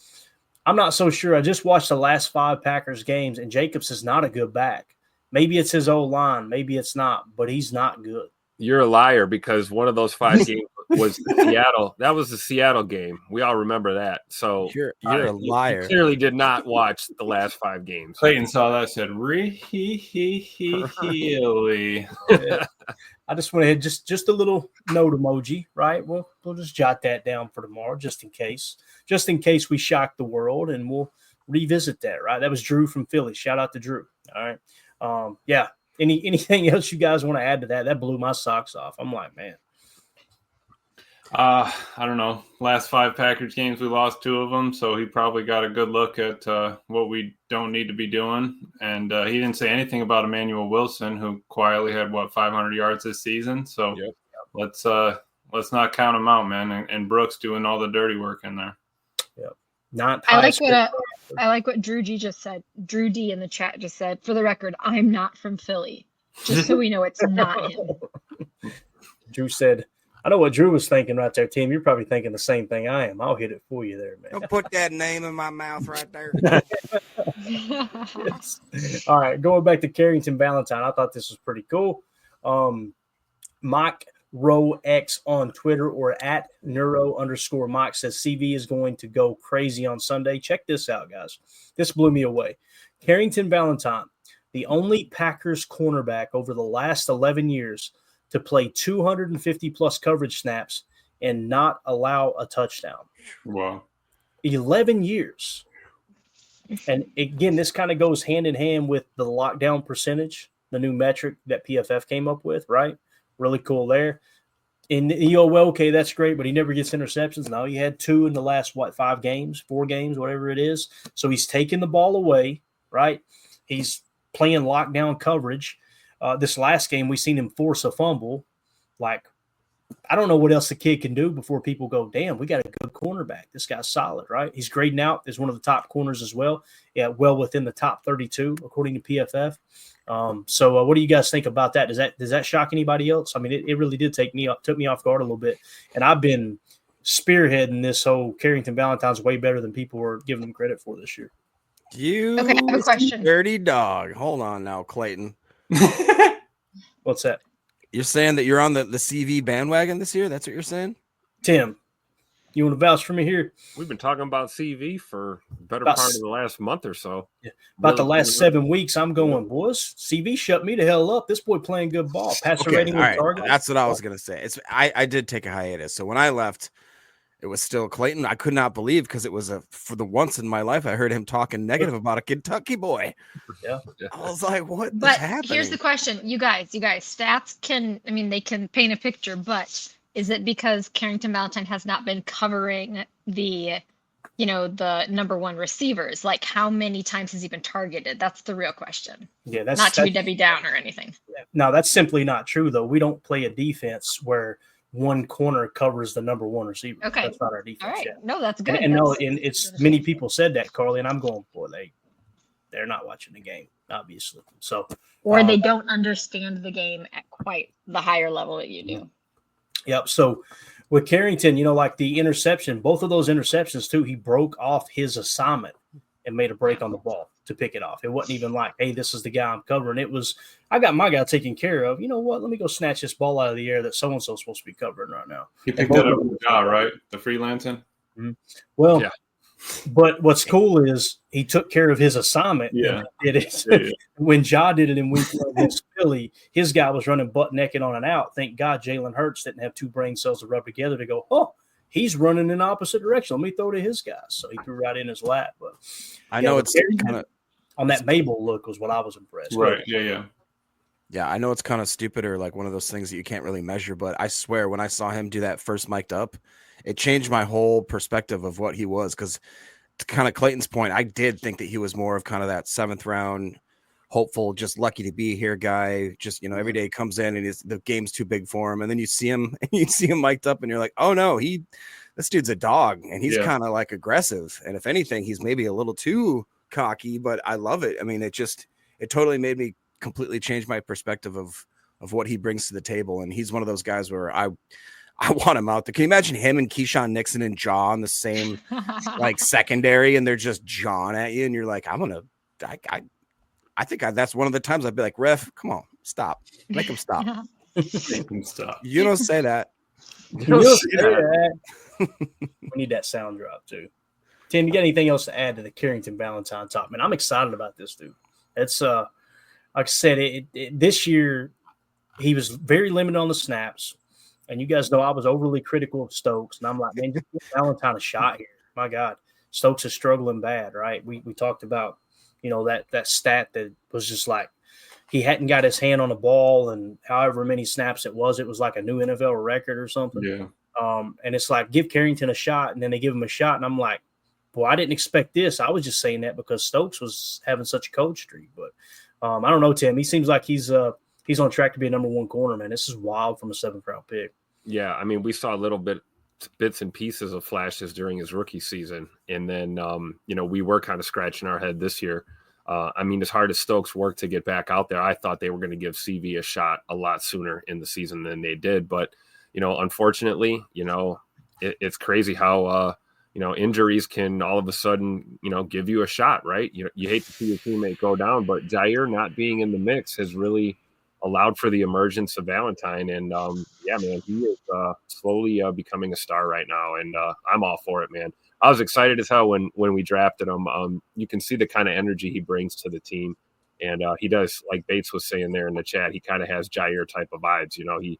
I'm not so sure. I just watched the last 5 Packers games, and Jacobs is not a good back. Maybe it's his line. Maybe it's not, but he's not good. You're a liar, because one of those 5 games was Seattle. That was the Seattle game. We all remember that. So You're a liar. You clearly did not watch the last 5 games. Clayton saw that, said, really. I just went ahead, just a little note emoji, right? We'll just jot that down for tomorrow, just in case we shock the world, and we'll revisit that, right? That was Drew from Philly. Shout out to Drew. All right. Yeah. Anything else you guys want to add to that? That blew my socks off. I'm like, man. I don't know. Last 5 Packers games, we lost 2 of them, so he probably got a good look at what we don't need to be doing. And he didn't say anything about Emmanuel Wilson, who quietly had 500 yards this season. So let's not count him out, man. And Brooks doing all the dirty work in there. Yep. I like what Drew D just said. Drew D in the chat just said, for the record, I'm not from Philly. Just so we know it's not him. Drew said, I know what Drew was thinking right there, Tim. You're probably thinking the same thing I am. I'll hit it for you there, man. Don't put that name in my mouth right there. Yes. All right, going back to Carrington Valentine, I thought this was pretty cool. Mike Row X on Twitter, or at Neuro_Mike, says CV is going to go crazy on Sunday. Check this out, guys. This blew me away. Carrington Valentine, the only Packers cornerback over the last 11 years to play 250-plus coverage snaps and not allow a touchdown. Wow. 11 years. And again, this kind of goes hand in hand with the lockdown percentage, the new metric that PFF came up with, right? Really cool there. And you go, well, okay, that's great, but he never gets interceptions. No, he had 2 in the last, 4 games, whatever it is. So he's taking the ball away, right? He's playing lockdown coverage. This last game, we seen him force a fumble. Like, I don't know what else the kid can do before people go, damn, we got a good cornerback. This guy's solid, right? He's grading out as one of the top corners as well. Yeah, well within the top 32, according to PFF. So what do you guys think about that? Does that shock anybody else? I mean, it really did took me off guard a little bit. And I've been spearheading this whole Carrington Valentine's way better than people were giving him credit for this year. You Okay, I have a question. dirty dog. Hold on now, Clayton. What's that? You're saying that you're on the CV bandwagon this year? That's what you're saying? Tim, you want to vouch for me here? We've been talking about CV for the better part of the last month or so. Yeah. About the last 7 weeks, I'm going, boys, CV shut me the hell up. This boy playing good ball. Passer rating all with right. target. That's what I was going to say. I did take a hiatus. So when I left, it was still Clayton. I could not believe, because it was for the once in my life I heard him talking negative about a Kentucky boy. Yeah. I was like, what is But happening? here's the question, you guys, stats they can paint a picture, but is it because Carrington Valentine has not been covering the the number one receivers. Like, how many times has he been targeted? That's the real question. Yeah, that's Not to be Debbie Down or anything. No, that's simply not true, though. We don't play a defense where one corner covers the number one receiver. Okay. That's not our defense. All right. Yet. No, that's good. And it's many people said that, Carly, and I'm going, boy, they're not watching the game, obviously. So, or they don't understand the game at quite the higher level that you do. Yep. So with Carrington, like the interception, both of those interceptions too, he broke off his assignment and made a break on the ball to pick it off. It wasn't even like, hey, this is the guy I'm covering. It was, I got my guy taken care of. You know what? Let me go snatch this ball out of the air that so-and-so is supposed to be covering right now. He picked that up from the jaw, right? The freelancing. Mm-hmm. Well, yeah. But what's cool is he took care of his assignment. Yeah. Did it. Yeah. When Ja did it in week 1 against Philly, his guy was running butt naked on an out. Thank God Jalen Hurts didn't have two brain cells to rub together to go, oh, he's running in the opposite direction. Let me throw to his guy. So he threw right in his lap. But I know it's kind of on that Mabel look was what I was impressed with. Right. Yeah. Yeah, I know it's kind of stupid or like one of those things that you can't really measure, but I swear when I saw him do that first mic'd up, it changed my whole perspective of what he was. Because to kind of Clayton's point, I did think that he was more of kind of that 7th round, hopeful, just lucky to be here guy. Just, every day he comes in and the game's too big for him. And then you see him mic'd up and you're like, oh no, this dude's a dog and he's kind of like aggressive. And if anything, he's maybe a little too cocky, but I love it. I mean, it totally made me completely change my perspective of what he brings to the table. And he's one of those guys where I want him out there. Can you imagine him and Keyshawn Nixon and Jaw on the same like secondary and they're just jawing at you and you're like, I think that's one of the times I'd be like, ref, come on, stop. Make him stop. Make him stop. You don't say that. You don't say that. We need that sound drop too. Tim, you got anything else to add to the Carrington Valentine talk? Man, I'm excited about this dude. It's like I said, this year he was very limited on the snaps. And you guys know I was overly critical of Stokes. And I'm like, man, just give Valentine a shot here. My God. Stokes is struggling bad, right? We talked about, that stat that was just like he hadn't got his hand on the ball and however many snaps it was like a new NFL record or something. Yeah. And it's like, give Carrington a shot. And then they give him a shot. And I'm like, boy, I didn't expect this. I was just saying that because Stokes was having such a cold streak. But I don't know, Tim. He seems like he's on track to be a number one corner, man. This is wild from a 7th round pick. Yeah, I mean, we saw a little bits and pieces of flashes during his rookie season. And then, we were kind of scratching our head this year. I mean, as hard as Stokes worked to get back out there, I thought they were going to give CV a shot a lot sooner in the season than they did. But, unfortunately, it's crazy how, injuries can all of a sudden, give you a shot, right? You hate to see your teammate go down, but Jair not being in the mix has really allowed for the emergence of Valentine. And yeah, man, he is slowly becoming a star right now. And I'm all for it, man. I was excited as hell when we drafted him. You can see the kind of energy he brings to the team. And he does, like Bates was saying there in the chat, he kind of has Jair type of vibes. He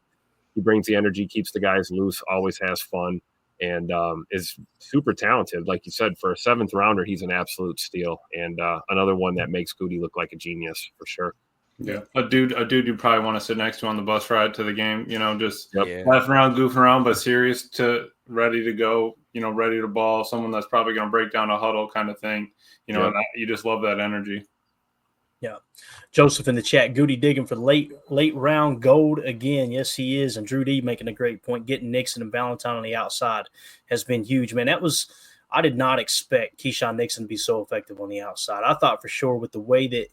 brings the energy, keeps the guys loose, always has fun, and is super talented. Like you said, for a 7th rounder, he's an absolute steal. And another one that makes Goody look like a genius for sure. Yeah, a dude you probably want to sit next to on the bus ride to the game. Just Yep. laughing around, goofing around, but serious to ready to go. Ready to ball. Someone that's probably going to break down a huddle kind of thing. Yep. And you just love that energy. Yeah. Joseph in the chat, Goody digging for late round gold again. Yes, he is. And Drew D making a great point. Getting Nixon and Valentine on the outside has been huge, man. I did not expect Keyshawn Nixon to be so effective on the outside. I thought for sure with the way that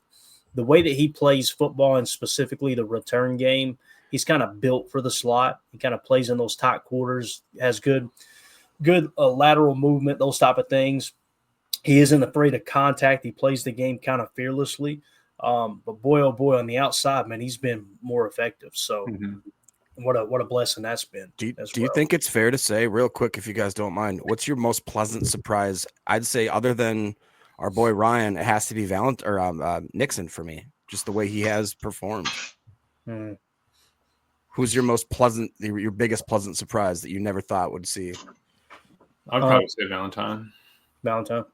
he plays football and specifically the return game, he's kind of built for the slot. He kind of plays in those tight quarters, has good lateral movement, those type of things. He isn't afraid of contact. He plays the game kind of fearlessly. But boy, oh boy, on the outside, man, he's been more effective. So what a blessing that's been. Do you think it's fair to say, real quick, if you guys don't mind, what's your most pleasant surprise? I'd say other than our boy Ryan, it has to be Nixon for me. Just the way he has performed. Who's your biggest pleasant surprise that you never thought would see? I'd probably say Valentine. Valentine.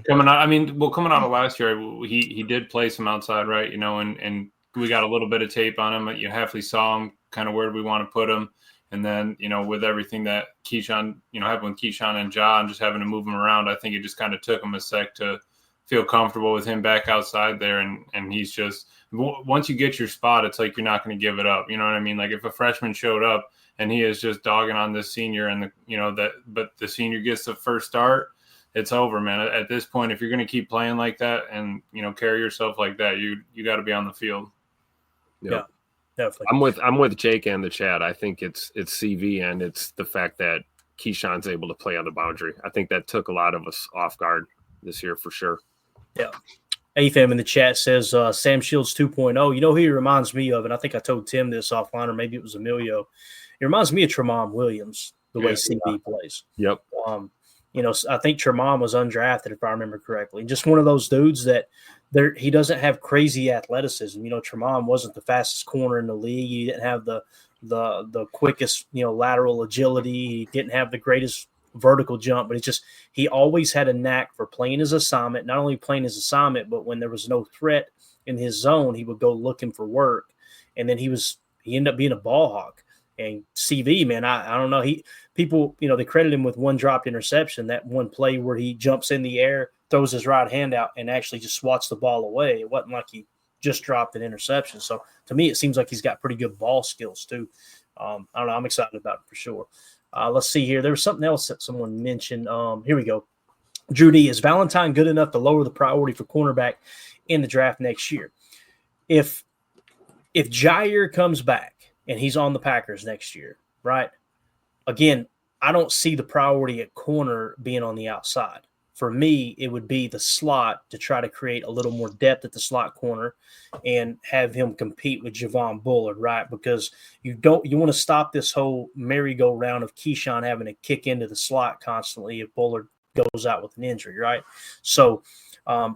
Coming out of last year, he did play some outside, right? And we got a little bit of tape on him. You halfly saw him, kind of where we want to put him. And then, with everything that Keyshawn, happened with Keyshawn and Ja and just having to move him around, I think it just kind of took him a sec to feel comfortable with him back outside there. And he's just, once you get your spot, it's like you're not going to give it up. You know what I mean? Like if a freshman showed up and he is just dogging on this senior but the senior gets the first start, it's over, man. At this point, if you're going to keep playing like that and, carry yourself like that, you got to be on the field. Yeah. Definitely. I'm with Jake and the chat. I think it's CV and it's the fact that Keyshawn's able to play on the boundary. I think that took a lot of us off guard this year for sure. Yeah. AFAM in the chat says Sam Shields 2.0. You know who he reminds me of, and I think I told Tim this offline, or maybe it was Emilio. He reminds me of Tremont Williams, the way CV plays. Yep. I think Tremont was undrafted, if I remember correctly. Just one of those dudes that he doesn't have crazy athleticism. Tremont wasn't the fastest corner in the league. He didn't have the quickest, lateral agility. He didn't have the greatest vertical jump, but he always had a knack for playing his assignment, not only playing his assignment, but when there was no threat in his zone, he would go looking for work. And then he ended up being a ball hawk. And CV, man, I don't know. People, they credit him with one dropped interception, that one play where he jumps in the air, throws his right hand out, and actually just swats the ball away. It wasn't like he just dropped an interception. So to me, it seems like he's got pretty good ball skills too. I don't know. I'm excited about it for sure. Let's see here. There was something else that someone mentioned. Here we go. Drew D, is Valentine good enough to lower the priority for cornerback in the draft next year? If Jair comes back and he's on the Packers next year, right? Again, I don't see the priority at corner being on the outside. For me, it would be the slot to try to create a little more depth at the slot corner and have him compete with Javon Bullard, right? Because you want to stop this whole merry-go-round of Keyshawn having to kick into the slot constantly if Bullard goes out with an injury, right? So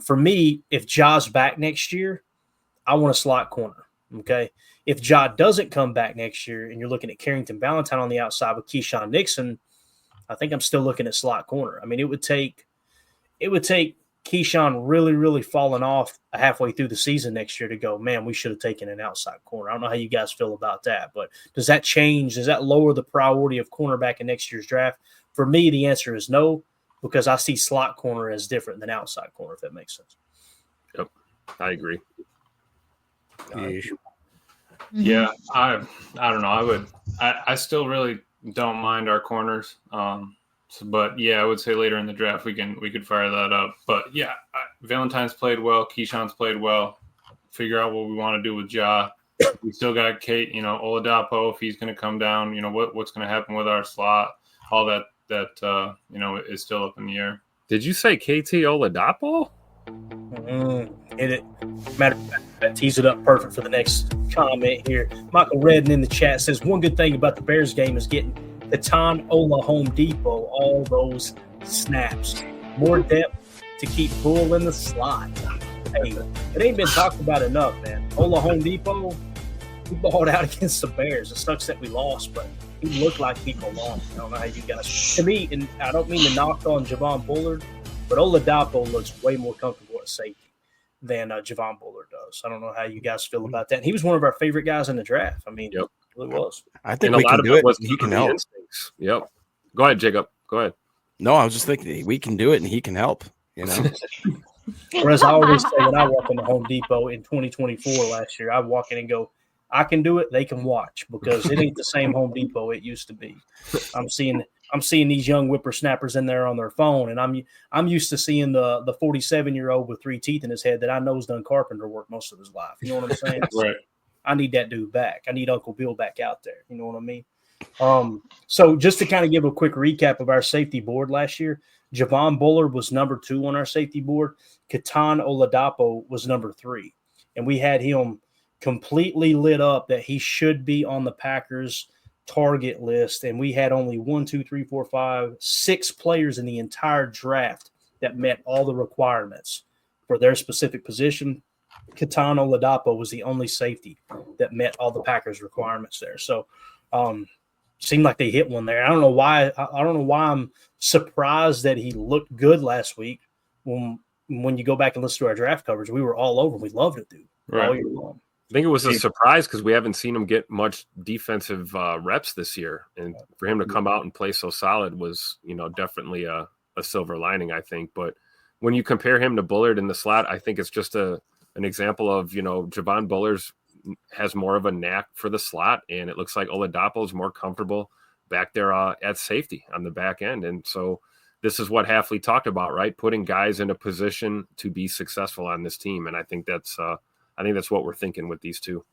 for me, if Ja's back next year, I want a slot corner, okay? If Ja doesn't come back next year and you're looking at Carrington Valentine on the outside with Keyshawn Nixon, I think I'm still looking at slot corner. I mean, it would take Keyshawn really, really falling off halfway through the season next year to go, man, we should have taken an outside corner. I don't know how you guys feel about that, but does that change? Does that lower the priority of cornerback in next year's draft? For me, the answer is no, because I see slot corner as different than outside corner, if that makes sense. Yep, I agree. Yeah, I don't know. I still really don't mind our corners. But yeah, I would say later in the draft we could fire that up. But yeah, Valentine's played well, Keyshawn's played well. Figure out what we want to do with Ja. We still got Kate, Oladapo, if he's going to come down. What's going to happen with our slot? All that is still up in the air. Did you say KT Oladapo? Hit it. Matter of fact, that tees it up perfect for the next comment here. Michael Redden in the chat says, one good thing about the Bears game is getting Catan Ola Home Depot all those snaps. More depth to keep Bull in the slot. Hey, it ain't been talked about enough, man. Ola Home Depot, we balled out against the Bears. It sucks that we lost, but he looked like he belonged. I don't know how you guys. To me, and I don't mean to knock on Javon Bullard, but Oladapo looks way more comfortable at safety than Javon Bullard does. I don't know how you guys feel about that. And he was one of our favorite guys in the draft. I mean, yep. It really was. I think we can do it. He can help. Yep. Go ahead, Jacob. Go ahead. No, I was just thinking we can do it and he can help. Whereas I always say when I walk into Home Depot in 2024 last year, I walk in and go, I can do it. They can watch, because it ain't the same Home Depot it used to be. I'm seeing these young whippersnappers in there on their phone, and I'm used to seeing the 47-year-old with 3 teeth in his head that I know has done carpenter work most of his life. You know what I'm saying? Right. I need that dude back. I need Uncle Bill back out there. You know what I mean? So just to kind of give a quick recap of our safety board last year, Javon Bullard was number 2 on our safety board. Catan Oladapo was number 3. And we had him completely lit up that he should be on the Packers target list. And we had only 6 players in the entire draft that met all the requirements for their specific position. Catan Oladapo was the only safety that met all the Packers requirements there. So seemed like they hit one there. I don't know why I'm surprised that he looked good last week. When you go back and listen to our draft coverage, we were all over him. We loved it, dude. Right. All year long. I think it was a surprise because we haven't seen him get much defensive reps this year, and for him to come out and play so solid was, definitely a silver lining, I think. But when you compare him to Bullard in the slot, I think it's just an example of, Javon Bullard's has more of a knack for the slot, and it looks like Oladapo is more comfortable back there at safety on the back end. And so this is what Hafley talked about, right? Putting guys in a position to be successful on this team, and I think that's what we're thinking with these two.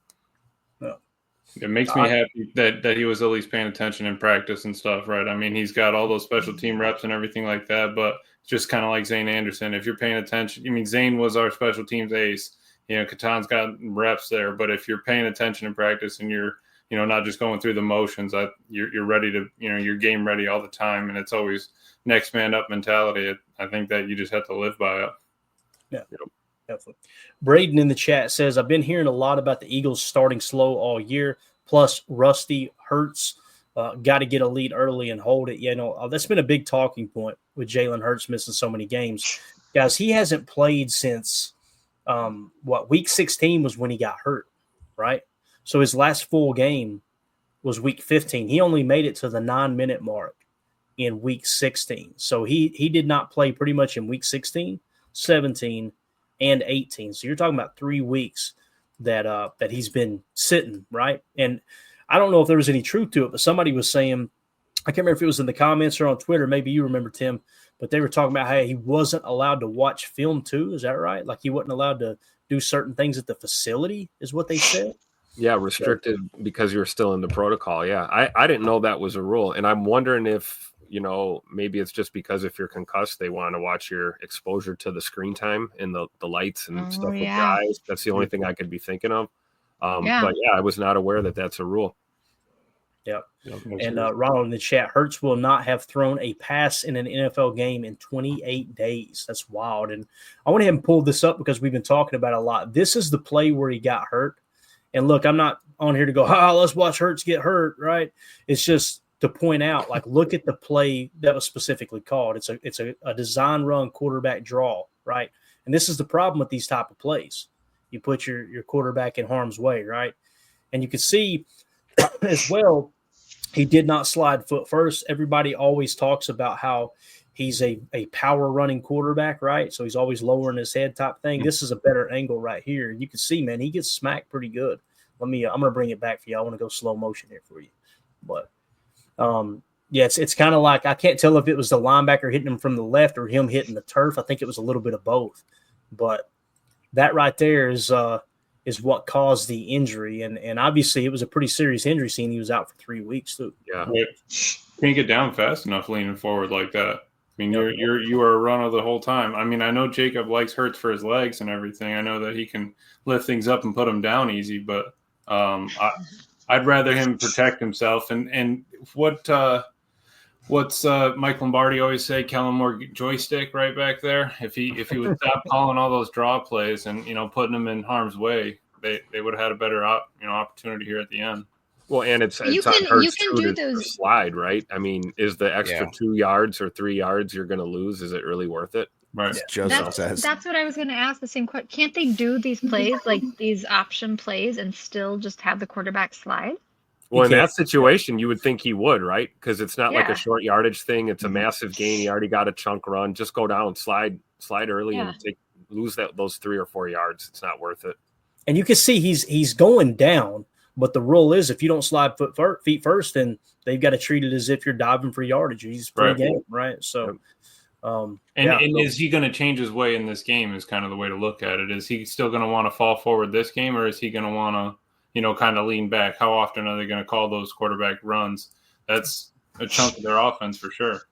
It makes me happy that he was at least paying attention in practice and stuff, right? I mean, he's got all those special team reps and everything like that, but just kind of like Zane Anderson, if you're paying attention, Zane was our special teams ace. Katan's got reps there, but if you're paying attention in practice and you're, not just going through the motions, you're ready to, you're game ready all the time, and it's always next man up mentality. I think that you just have to live by it. Yeah. Definitely. Braden in the chat says, I've been hearing a lot about the Eagles starting slow all year, plus Rusty Hurts. Got to get a lead early and hold it. That's been a big talking point with Jalen Hurts missing so many games. Guys, he hasn't played since week 16 was when he got hurt, right? So his last full game was week 15. He only made it to the 9-minute mark in week 16. So he did not play pretty much in week 16, 17, and 18. So you're talking about 3 weeks that he's been sitting, right? And I don't know if there was any truth to it, but somebody was saying, I can't remember if it was in the comments or on Twitter, maybe you remember, Tim, but they were talking about how he wasn't allowed to watch film too. Is that right? Like he wasn't allowed to do certain things at the facility is what they said? Yeah, restricted because you're still in the protocol. Yeah, I didn't know that was a rule. And I'm wondering if, maybe it's just because if you're concussed, they want to watch your exposure to the screen time and the lights and stuff with your eyes. That's the only thing I could be thinking of. But yeah, I was not aware that that's a rule. Yep. And Ronald in the chat, Hurts will not have thrown a pass in an NFL game in 28 days. That's wild. And I went ahead and pulled this up because we've been talking about it a lot. This is the play where he got hurt. And look, I'm not on here to go, let's watch Hurts get hurt, right? It's just to point out, like, look at the play that was specifically called. It's a design run quarterback draw, right? And this is the problem with these type of plays. You put your quarterback in harm's way, right? And you can see as well, he did not slide foot first. Everybody always talks about how he's a power running quarterback, right? So he's always lowering his head type thing. This is a better angle right here. You can see, man, he gets smacked pretty good. I'm going to bring it back for you. I want to go slow motion here for you. But, it's kind of like I can't tell if it was the linebacker hitting him from the left or him hitting the turf. I think it was a little bit of both. But that right there is what caused the injury. And obviously it was a pretty serious injury, seeing he was out for 3 weeks too. Yeah. Can't get down fast enough leaning forward like that. I mean, you are a runner the whole time. I mean, I know Jacob likes Hurts for his legs and everything. I know that he can lift things up and put them down easy, but I'd rather him protect himself. And what's Mike Lombardi always say? Kellen Moore joystick right back there. If he would stop calling all those draw plays and putting them in harm's way, they would have had a better opportunity here at the end. Well, and it's on Hurts to slide, right? I mean, is the extra 2 yards or 3 yards you're going to lose? Is it really worth it? Right. That's what I was going to ask the same question. Can't they do these plays, like these option plays, and still just have the quarterback slide? Well, in that situation, you would think he would, right? Because it's not like a short yardage thing. It's a massive gain. He already got a chunk run. Just go down, slide early, and lose those 3 or 4 yards. It's not worth it. And you can see he's going down. But the rule is if you don't slide feet first, then they've got to treat it as if you're diving for yardage. He's pre-game, right? So, is he going to change his way in this game is kind of the way to look at it. Is he still going to want to fall forward this game, or is he going to want to, kind of lean back? How often are they going to call those quarterback runs? That's a chunk of their offense for sure.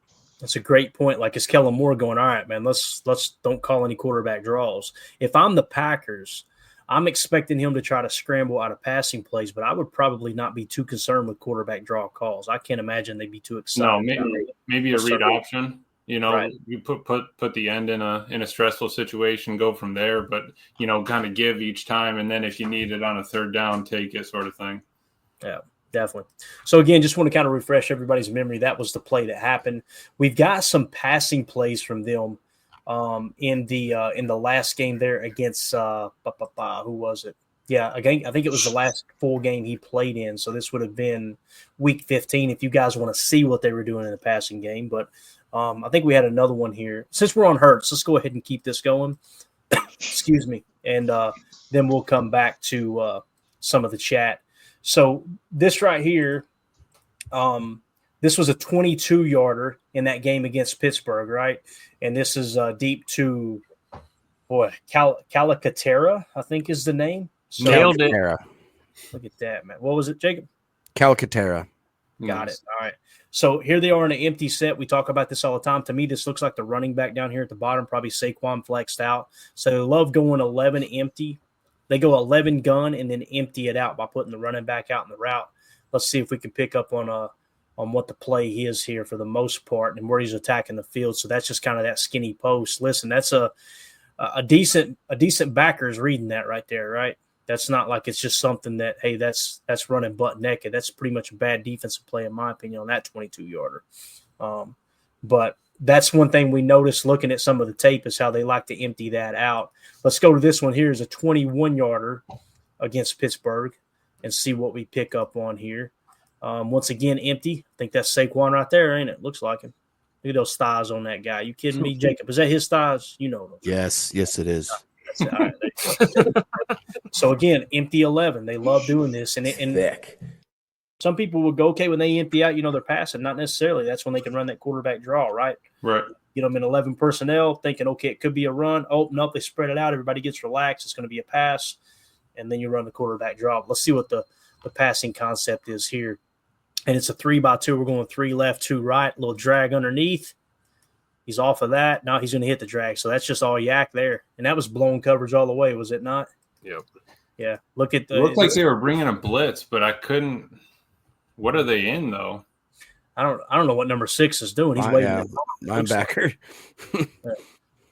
That's a great point. Like, is Kellen Moore going, all right, man, let's don't call any quarterback draws. If I'm the Packers, I'm expecting him to try to scramble out of passing plays, but I would probably not be too concerned with quarterback draw calls. I can't imagine they'd be too excited. No, maybe a read option. You put the end in a stressful situation, go from there, but kind of give each time, and then if you need it on a third down, take it, sort of thing. Yeah, definitely. So again, just want to kind of refresh everybody's memory. That was the play that happened. We've got some passing plays from them. In the last game there against who was it? Yeah, again, I think it was the last full game he played in. So this would have been week 15 if you guys want to see what they were doing in the passing game. But I think we had another one here. Since we're on Hurts, let's go ahead and keep this going. Excuse me. And then we'll come back to some of the chat. So this right here, this was a 22-yarder in that game against Pittsburgh, right? And this is deep to, Calcaterra, I think is the name. So, Nailed it. Look at that, man. What was it, Jacob? Calcaterra. Got it. All right. So here they are in an empty set. We talk about this all the time. To me, this looks like the running back down here at the bottom, probably Saquon flexed out. So they love going 11 empty. They go 11 gun and then empty it out by putting the running back out in the route. Let's see if we can pick up on what the play is here for the most part and where he's attacking the field. So that's just kind of that skinny post. Listen, that's a decent backer's reading that right there, right? That's not like it's just something that, hey, that's running butt naked. That's pretty much a bad defensive play, in my opinion, on that 22-yarder. But that's one thing we noticed looking at some of the tape is how they like to empty that out. Let's go to this one here is a 21-yarder against Pittsburgh and see what we pick up on here. Once again, empty. I think that's Saquon right there, ain't it? Looks like him. Look at those thighs on that guy. You kidding me, Jacob? Is that his thighs? You know those. Yes, it is. That's it. All right, there you go. So again, empty 11. They love doing this, and Thick. some people would go, okay, when they empty out, they're passing. Not necessarily. That's when they can run that quarterback draw, right? Right. Get them in 11 personnel, thinking, okay, it could be a run. Oh, no, they spread it out. Everybody gets relaxed. It's going to be a pass, and then you run the quarterback draw. Let's see what the passing concept is here. And it's a 3-by-2. We're going 3 left, 2 right, a little drag underneath. He's off of that. Now he's going to hit the drag. So that's just all yak there. And that was blown coverage all the way, was it not? Yep. Yeah. Look at the. It looked like they were bringing a blitz, but I couldn't. What are they in though? I don't know what number 6 is doing. He's waiting. Linebacker.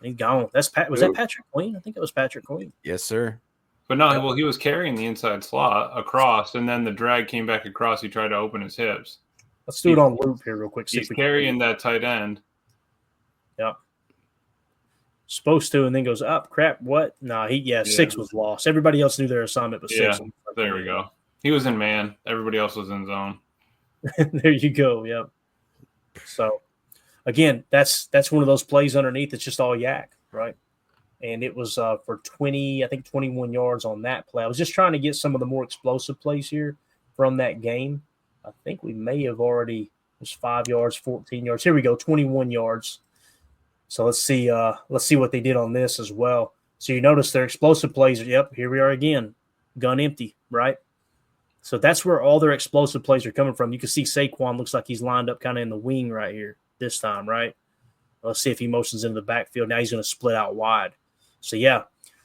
He's gone. Was that Patrick Queen? I think it was Patrick Queen. Yes, sir. But no, well, he was carrying the inside slot across, and then the drag came back across. He tried to open his hips. Let's do it on loop here real quick. He's carrying that tight end. Yeah. Supposed to, and then goes up. Crap, what? No, 6 was lost. Everybody else knew their assignment was 6. Yeah, there we go. He was in man. Everybody else was in zone. There you go. Yep. So, again, that's one of those plays underneath. It's just all yak, right? And it was for 21 yards on that play. I was just trying to get some of the more explosive plays here from that game. I think we may have already – it was 5 yards, 14 yards. Here we go, 21 yards. So let's see what they did on this as well. So you notice their explosive plays. Yep, here we are again. Gun empty, right? So that's where all their explosive plays are coming from. You can see Saquon looks like he's lined up kind of in the wing right here this time, right? Let's see if he motions into the backfield. Now he's going to split out wide. So, yeah,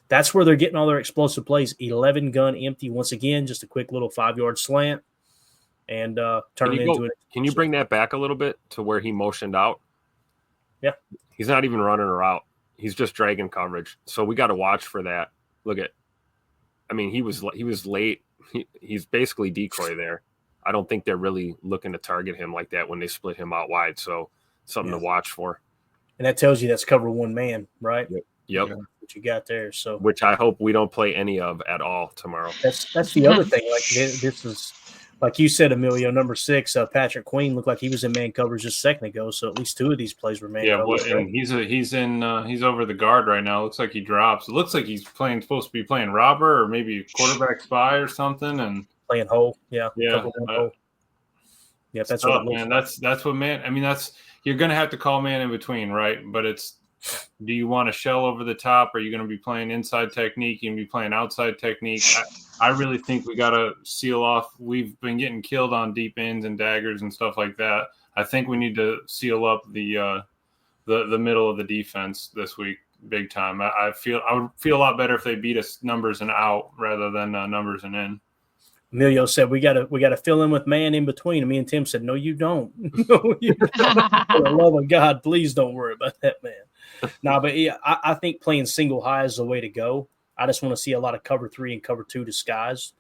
that's where they're getting all their explosive plays. 11 gun empty. Once again, just a quick little 5-yard slant and turn it into it. Can you bring that back a little bit to where he motioned out? Yeah. He's not even running a route. He's just dragging coverage. So we got to watch for that. He was late. He's basically decoy there. I don't think they're really looking to target him like that when they split him out wide. So something to watch for. And that tells you that's cover one man, right? Yep. What you got there. So which I hope we don't play any of at all tomorrow. That's the other thing. Like this is like you said, Emilio, number 6, Patrick Queen looked like he was in man coverage just a second ago. So at least 2 of these plays were man coverage. Yeah, and he's over the guard right now. Looks like he drops. It looks like he's supposed to be playing robber or maybe quarterback spy or something, and playing hole. Yeah. Yeah. Yeah, that's what man. That's what man. I mean, you're gonna have to call man in between, right? But it's, do you want to shell over the top? Are you going to be playing inside technique? You can be playing outside technique. I really think we got to seal off. We've been getting killed on deep ends and daggers and stuff like that. I think we need to seal up the middle of the defense this week, big time. I would feel a lot better if they beat us numbers and out rather than numbers and in. Emilio said we got to fill in with man in between. And me and Tim said, no, you don't. No, you don't. For the love of God, please don't worry about that, man. No, but yeah, I think playing single high is the way to go. I just want to see a lot of cover 3 and cover 2 disguise.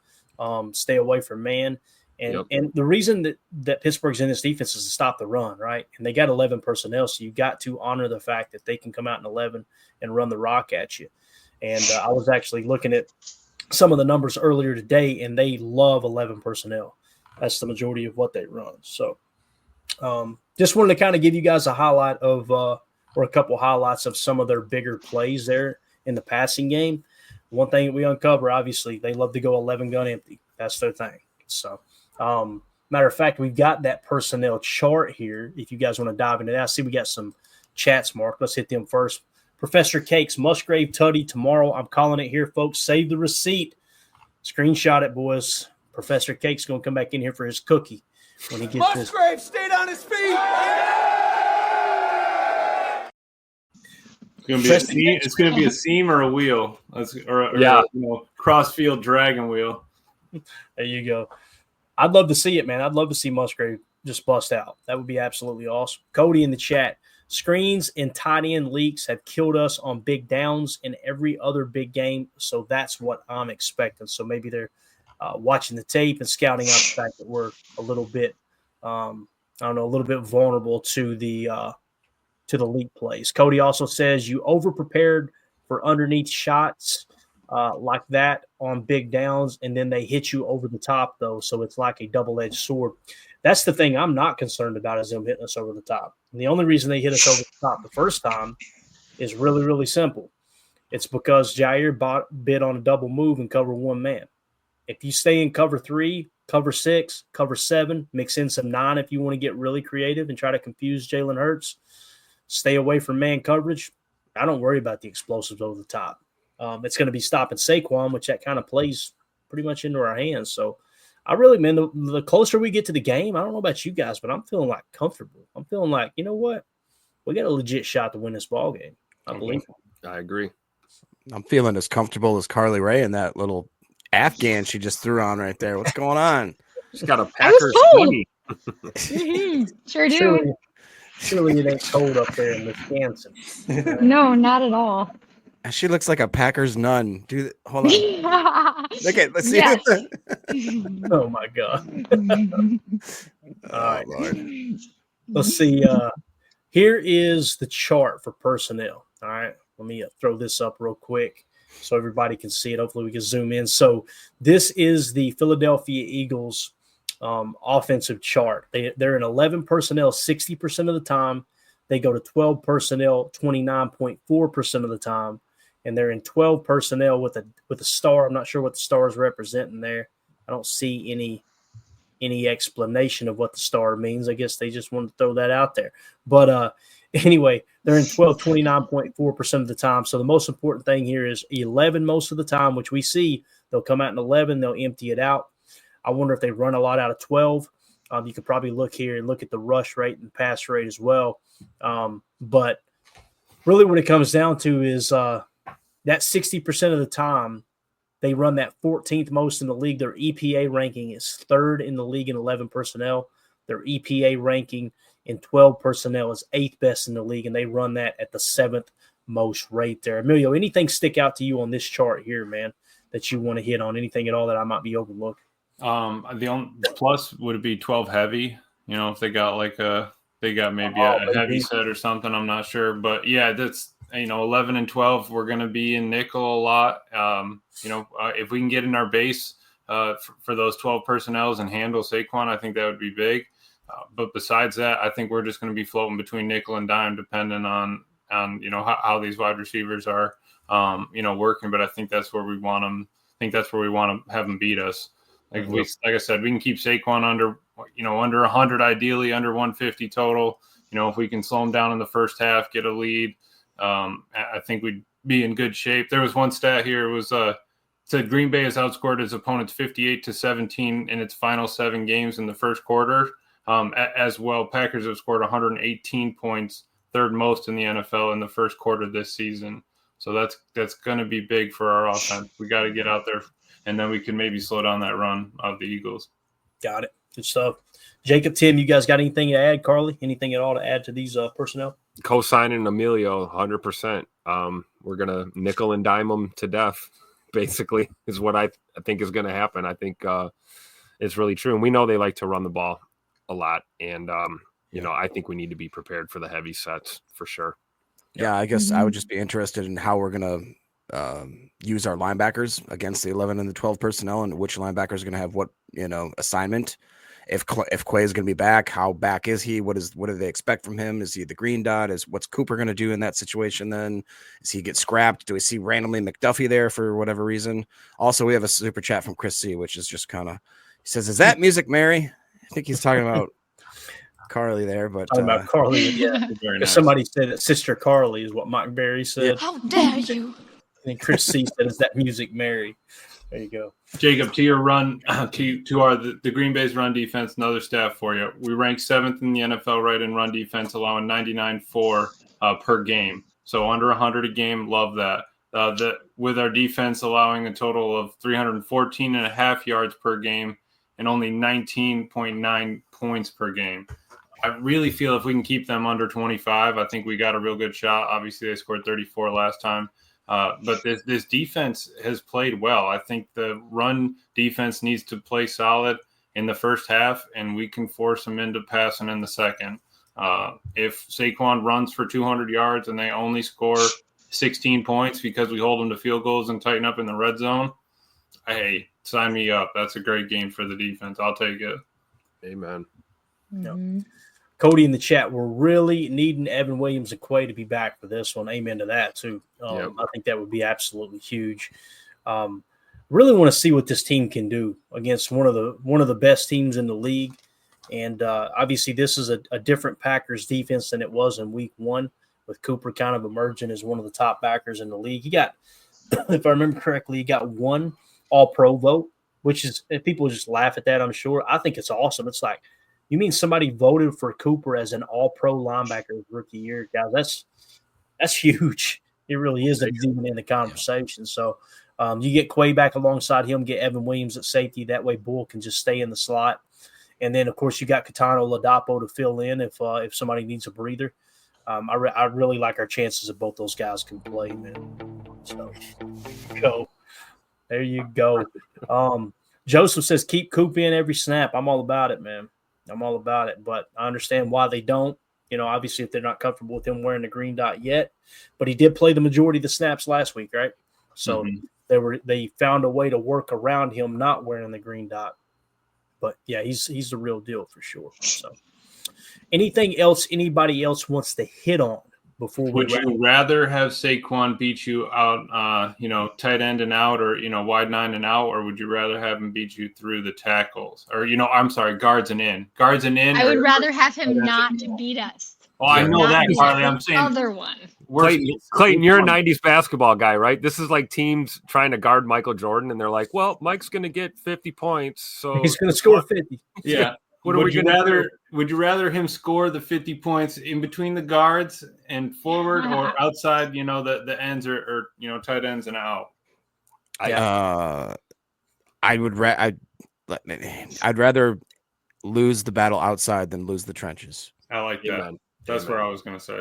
Stay away from man. And the reason that Pittsburgh's in this defense is to stop the run, right? And they got 11 personnel, so you got to honor the fact that they can come out in 11 and run the rock at you. And I was actually looking at some of the numbers earlier today, and they love 11 personnel. That's the majority of what they run. So just wanted to kind of give you guys a highlight of or a couple highlights of some of their bigger plays there in the passing game. One thing that we uncover, obviously, they love to go 11 gun empty. That's their thing. So matter of fact, we've got that personnel chart here. If you guys want to dive into that, I see we got some chats marked. Let's hit them first. Professor Cakes, Musgrave, Tutty, tomorrow. I'm calling it here, folks. Save the receipt. Screenshot it, boys. Professor Cakes going to come back in here for his cookie when he gets this. Musgrave, stayed on his feet. It's gonna be a seam or a wheel, or cross field dragon wheel. There you go. I'd love to see it, man. I'd love to see Musgrave just bust out. That would be absolutely awesome. Cody in the chat. Screens and tight end leaks have killed us on big downs in every other big game, so that's what I'm expecting. So maybe they're watching the tape and scouting out the fact that we're a little bit, a little bit vulnerable to the leak plays. Cody also says you over-prepared for underneath shots like that on big downs, and then they hit you over the top, though, so it's like a double-edged sword. That's the thing I'm not concerned about is them hitting us over the top. And the only reason they hit us over the top the first time is really, really simple. It's because Jair bid on a double move and cover one man. If you stay in cover 3, cover 6, cover 7, mix in some 9 if you want to get really creative and try to confuse Jalen Hurts, stay away from man coverage, I don't worry about the explosives over the top. It's going to be stopping Saquon, which that kind of plays pretty much into our hands. So I really, man, the closer we get to the game, I don't know about you guys, but I'm feeling like comfortable. I'm feeling like, you know what? We got a legit shot to win this ball game. I believe it. I agree. I'm feeling as comfortable as Carly Rae in that little Afghan she just threw on right there. What's going on? She's got a Packers hoodie. Sure do. Surely it ain't cold up there in Wisconsin. No, not at all. She looks like a Packers nun. Hold on. Let's see. Yes. Oh my God. All right. Lord. Let's see. Here is the chart for personnel. All right. Let me throw this up real quick so everybody can see it. Hopefully we can zoom in. So this is the Philadelphia Eagles offensive chart. They're in 11 personnel 60% of the time. They go to 12 personnel 29.4% of the time. And they're in 12 personnel with a star. I'm not sure what the star is representing there. I don't see any explanation of what the star means. I guess they just wanted to throw that out there. But anyway, they're in 12, 29.4% of the time. So the most important thing here is 11 most of the time, which we see they'll come out in 11. They'll empty it out. I wonder if they run a lot out of 12. You could probably look here and look at the rush rate and pass rate as well. But really what it comes down to is that 60% of the time, they run that 14th most in the league. Their EPA ranking is 3rd in the league in 11 personnel. Their EPA ranking in 12 personnel is 8th best in the league, and they run that at the 7th most rate there. Emilio, anything stick out to you on this chart here, man, that you want to hit on? Anything at all that I might be overlooking? The only plus would be 12 heavy. You know, if they got maybe a heavy set or something, I'm not sure. But yeah, that's, 11 and 12, we're going to be in nickel a lot. If we can get in our base for those 12 personnels and handle Saquon, I think that would be big. But besides that, I think we're just going to be floating between nickel and dime, depending on how these wide receivers are, working. But I think that's where we want them. I think that's where we want to have them beat us. Like I said, we can keep Saquon under 100, ideally under 150 total. If we can slow him down in the first half, get a lead, I think we'd be in good shape. There was one stat here. It was said Green Bay has outscored its opponents 58-17 in its final 7 games in the first quarter. As well, Packers have scored 118 points, 3rd most in the NFL in the first quarter this season. So that's going to be big for our offense. We got to get out there, and then we can maybe slow down that run of the Eagles. Got it. Good stuff. Jacob, Tim, you guys got anything to add? Carly, anything at all to add to these personnel? Co-signing Emilio 100%. We're going to nickel and dime them to death, basically, is what I think is going to happen. I think it's really true. And we know they like to run the ball a lot. And, I think we need to be prepared for the heavy sets for sure. Yeah, I guess I would just be interested in how we're going use our linebackers against the 11 and the 12 personnel, and which linebackers are going to have what assignment. If Quay is going to be back, how back is he? What do they expect from him? Is he the green dot? What's Cooper going to do in that situation? Then does he get scrapped? Do we see randomly McDuffie there for whatever reason? Also, we have a super chat from Chris C, which is just kind of, he says, "Is that music, Mary?" I think he's talking about Carly there, but talking about Carly. Yeah, Very nice. somebody said that Sister Carly is what Mike Berry said. How dare you? And Chris C said, "Is that music, Mary?" There you go. Jacob, to your run, the Green Bay's run defense, another stat for you. We rank 7th in the NFL right in run defense, allowing 99.4 per game. So under 100 a game, love that. With our defense allowing a total of 314.5 yards per game and only 19.9 points per game. I really feel if we can keep them under 25, I think we got a real good shot. Obviously, they scored 34 last time. But this defense has played well. I think the run defense needs to play solid in the first half, and we can force them into passing in the second. If Saquon runs for 200 yards and they only score 16 points because we hold them to field goals and tighten up in the red zone, hey, sign me up. That's a great game for the defense. I'll take it. Amen. Mhm. Cody in the chat, we're really needing Evan Williams and Quay to be back for this one. Amen to that, too. Yep. I think that would be absolutely huge. Really want to see what this team can do against one of the best teams in the league. And obviously, this is a different Packers defense than it was in week 1, with Cooper kind of emerging as one of the top backers in the league. He got, if I remember correctly, he got 1 All-Pro vote, which is, people just laugh at that, I'm sure. I think it's awesome. It's like, you mean somebody voted for Cooper as an All-Pro linebacker his rookie year? Guys, that's huge. It really is. That he's even in the conversation. So you get Quay back alongside him, get Evan Williams at safety. That way Bull can just stay in the slot. And then, of course, you got Katano Ladapo to fill in if somebody needs a breather. I really like our chances of both those guys can play, man. So go. There you go. Joseph says, keep Coop in every snap. I'm all about it, man. I'm all about it, but I understand why they don't. Obviously, if they're not comfortable with him wearing the green dot yet, but he did play the majority of the snaps last week, right? So they found a way to work around him not wearing the green dot. But yeah, he's the real deal for sure. So, anything else anybody else wants to hit on before we? Would you rather have Saquon beat you out, tight end and out, or wide 9 and out, or would you rather have him beat you through the tackles, or guards and in? I would rather have him not beat us. Oh, I know that, Carly. I'm saying other one. Clayton, you're a 90s basketball guy, right? This is like teams trying to guard Michael Jordan, and they're like, well, Mike's going to get 50 points. So he's going to score 50. Yeah. Would you rather him score the 50 points in between the guards and forward, or outside, the ends or tight ends and out? I'd rather lose the battle outside than lose the trenches. I like that. That's what I was going to say.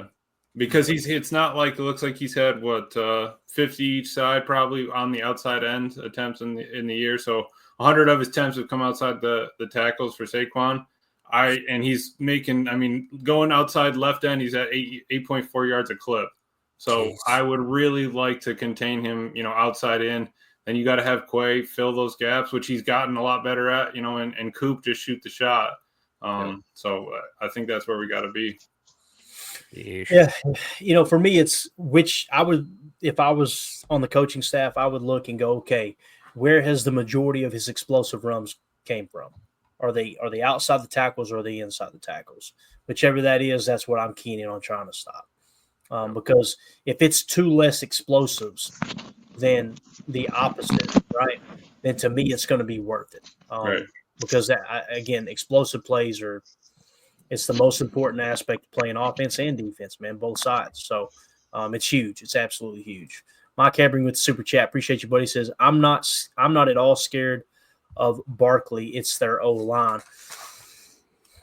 Because it's not like it looks like he's had 50 each side probably on the outside end attempts in the year. So 100 of his attempts have come outside the tackles for Saquon. And he's making, going outside left end, he's at 8.4 yards a clip. So jeez. I would really like to contain him, outside in. Then you got to have Quay fill those gaps, which he's gotten a lot better at, and Coop just shoot the shot. So I think that's where we got to be. Yeah. For me, it's if I was on the coaching staff, I would look and go, okay, where has the majority of his explosive runs came from? Are they outside the tackles or are they inside the tackles? Whichever that is, that's what I'm keen in on trying to stop. Because if it's 2 less explosives than the opposite, right, then to me it's going to be worth it. Right. Because, again, explosive plays it's the most important aspect of playing offense and defense, man, both sides. So it's huge. It's absolutely huge. Mike Hebring with the super chat. Appreciate you, buddy. Says, I'm not at all scared of Barkley. It's their O-line.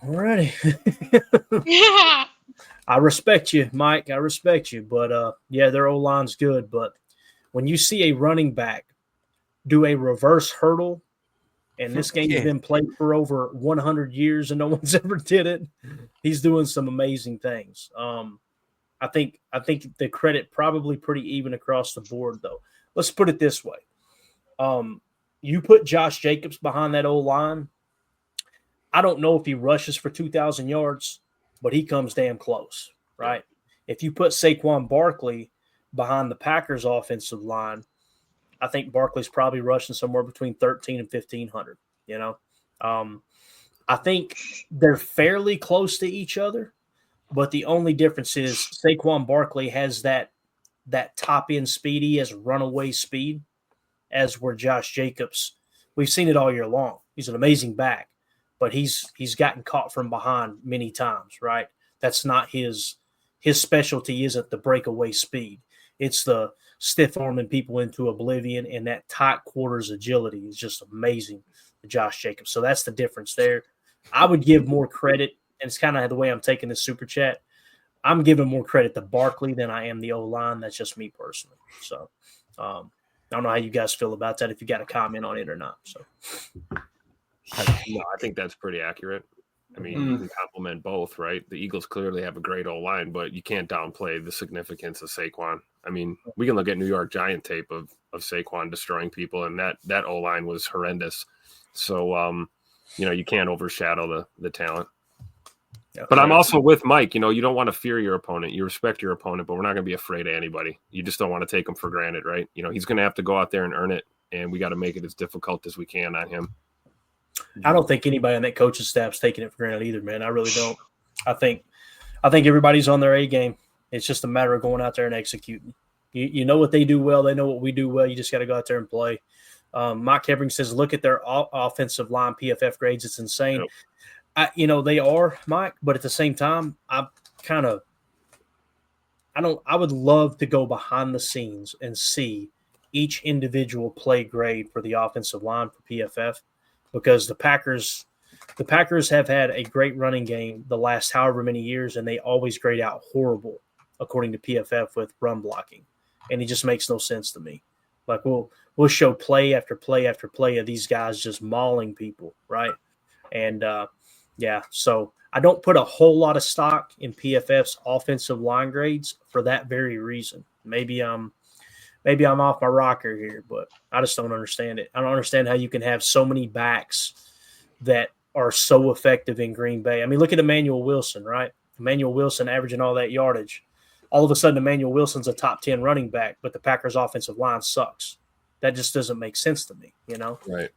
All righty. Yeah. I respect you, Mike. I respect you. But, their O-line's good. But when you see a running back do a reverse hurdle, and this game has been played for over 100 years and no one's ever did it, he's doing some amazing things. I think the credit probably pretty even across the board, though. Let's put it this way. You put Josh Jacobs behind that old line. I don't know if he rushes for 2,000 yards, but he comes damn close, right? If you put Saquon Barkley behind the Packers offensive line, I think Barkley's probably rushing somewhere between 13 and 1,500, you know? I think they're fairly close to each other, but the only difference is Saquon Barkley has that top end speed. He has runaway speed, as where Josh Jacobs, we've seen it all year long. He's an amazing back, but he's gotten caught from behind many times, right? That's not his specialty. Isn't the breakaway speed. It's the stiff arming people into oblivion, and that tight quarters agility is just amazing to Josh Jacobs. So that's the difference there. I would give more credit, and it's kind of the way I'm taking this super chat. I'm giving more credit to Barkley than I am the O-line. That's just me personally. So I don't know how you guys feel about that, if you got a comment on it or not. So no, I think that's pretty accurate. I mean, you can compliment both, right? The Eagles clearly have a great O-line, but you can't downplay the significance of Saquon. I mean, we can look at New York Giant tape of Saquon destroying people, and that O-line was horrendous. So, you can't overshadow the talent. Yeah, but I'm also with Mike. You don't want to fear your opponent. You respect your opponent, but we're not going to be afraid of anybody. You just don't want to take him for granted, right? He's going to have to go out there and earn it, and we got to make it as difficult as we can on him. I don't think anybody on that coaching staff's taking it for granted either, man. I really don't. I think everybody's on their A game. It's just a matter of going out there and executing. You know what they do well. They know what we do well. You just got to go out there and play. Mike Hebring says, look at their offensive line PFF grades. It's insane. Yep. They are, Mike, but at the same time, I would love to go behind the scenes and see each individual play grade for the offensive line for PFF, because the Packers have had a great running game the last however many years, and they always grade out horrible according to PFF with run blocking. And it just makes no sense to me. Like we'll show play after play after play of these guys just mauling people, right? And so I don't put a whole lot of stock in PFF's offensive line grades for that very reason. Maybe I'm off my rocker here, but I just don't understand it. I don't understand how you can have so many backs that are so effective in Green Bay. I mean, look at Emmanuel Wilson, right? Emmanuel Wilson averaging all that yardage. All of a sudden, Emmanuel Wilson's a top 10 running back, but the Packers' offensive line sucks. That just doesn't make sense to me, Right.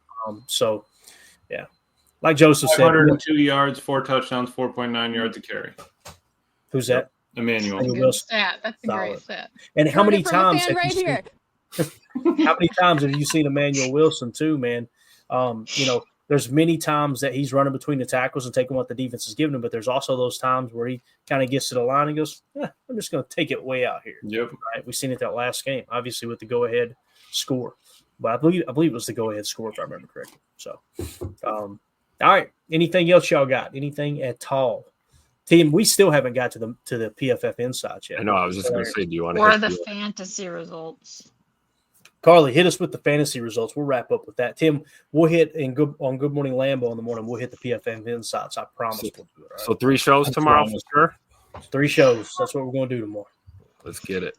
So, yeah. Like Joseph said. 502 yards, 4 touchdowns, 4.9 yards a carry. Who's that? Emmanuel. That's a good stat. That's a great stat. And how many From a times fan right here. how many times have you seen Emmanuel Wilson too, man? There's many times that he's running between the tackles and taking what the defense is giving him, but there's also those times where he kind of gets to the line and goes, I'm just going to take it way out here. Yep. Right? We've seen it that last game, obviously with the go-ahead score. But I believe it was the go-ahead score, if I remember correctly. So, all right. Anything else y'all got? Anything at all? Team, we still haven't got to the PFF insights yet. I know. I was just going to say, do you want to? Or the fantasy results. Carly, hit us with the fantasy results. We'll wrap up with that. Tim, we'll hit on Good Morning Lambo in the morning. We'll hit the PFF insights. I promise we'll do it. Right? So 3 shows tomorrow for sure? 3 shows. That's what we're going to do tomorrow. Let's get it.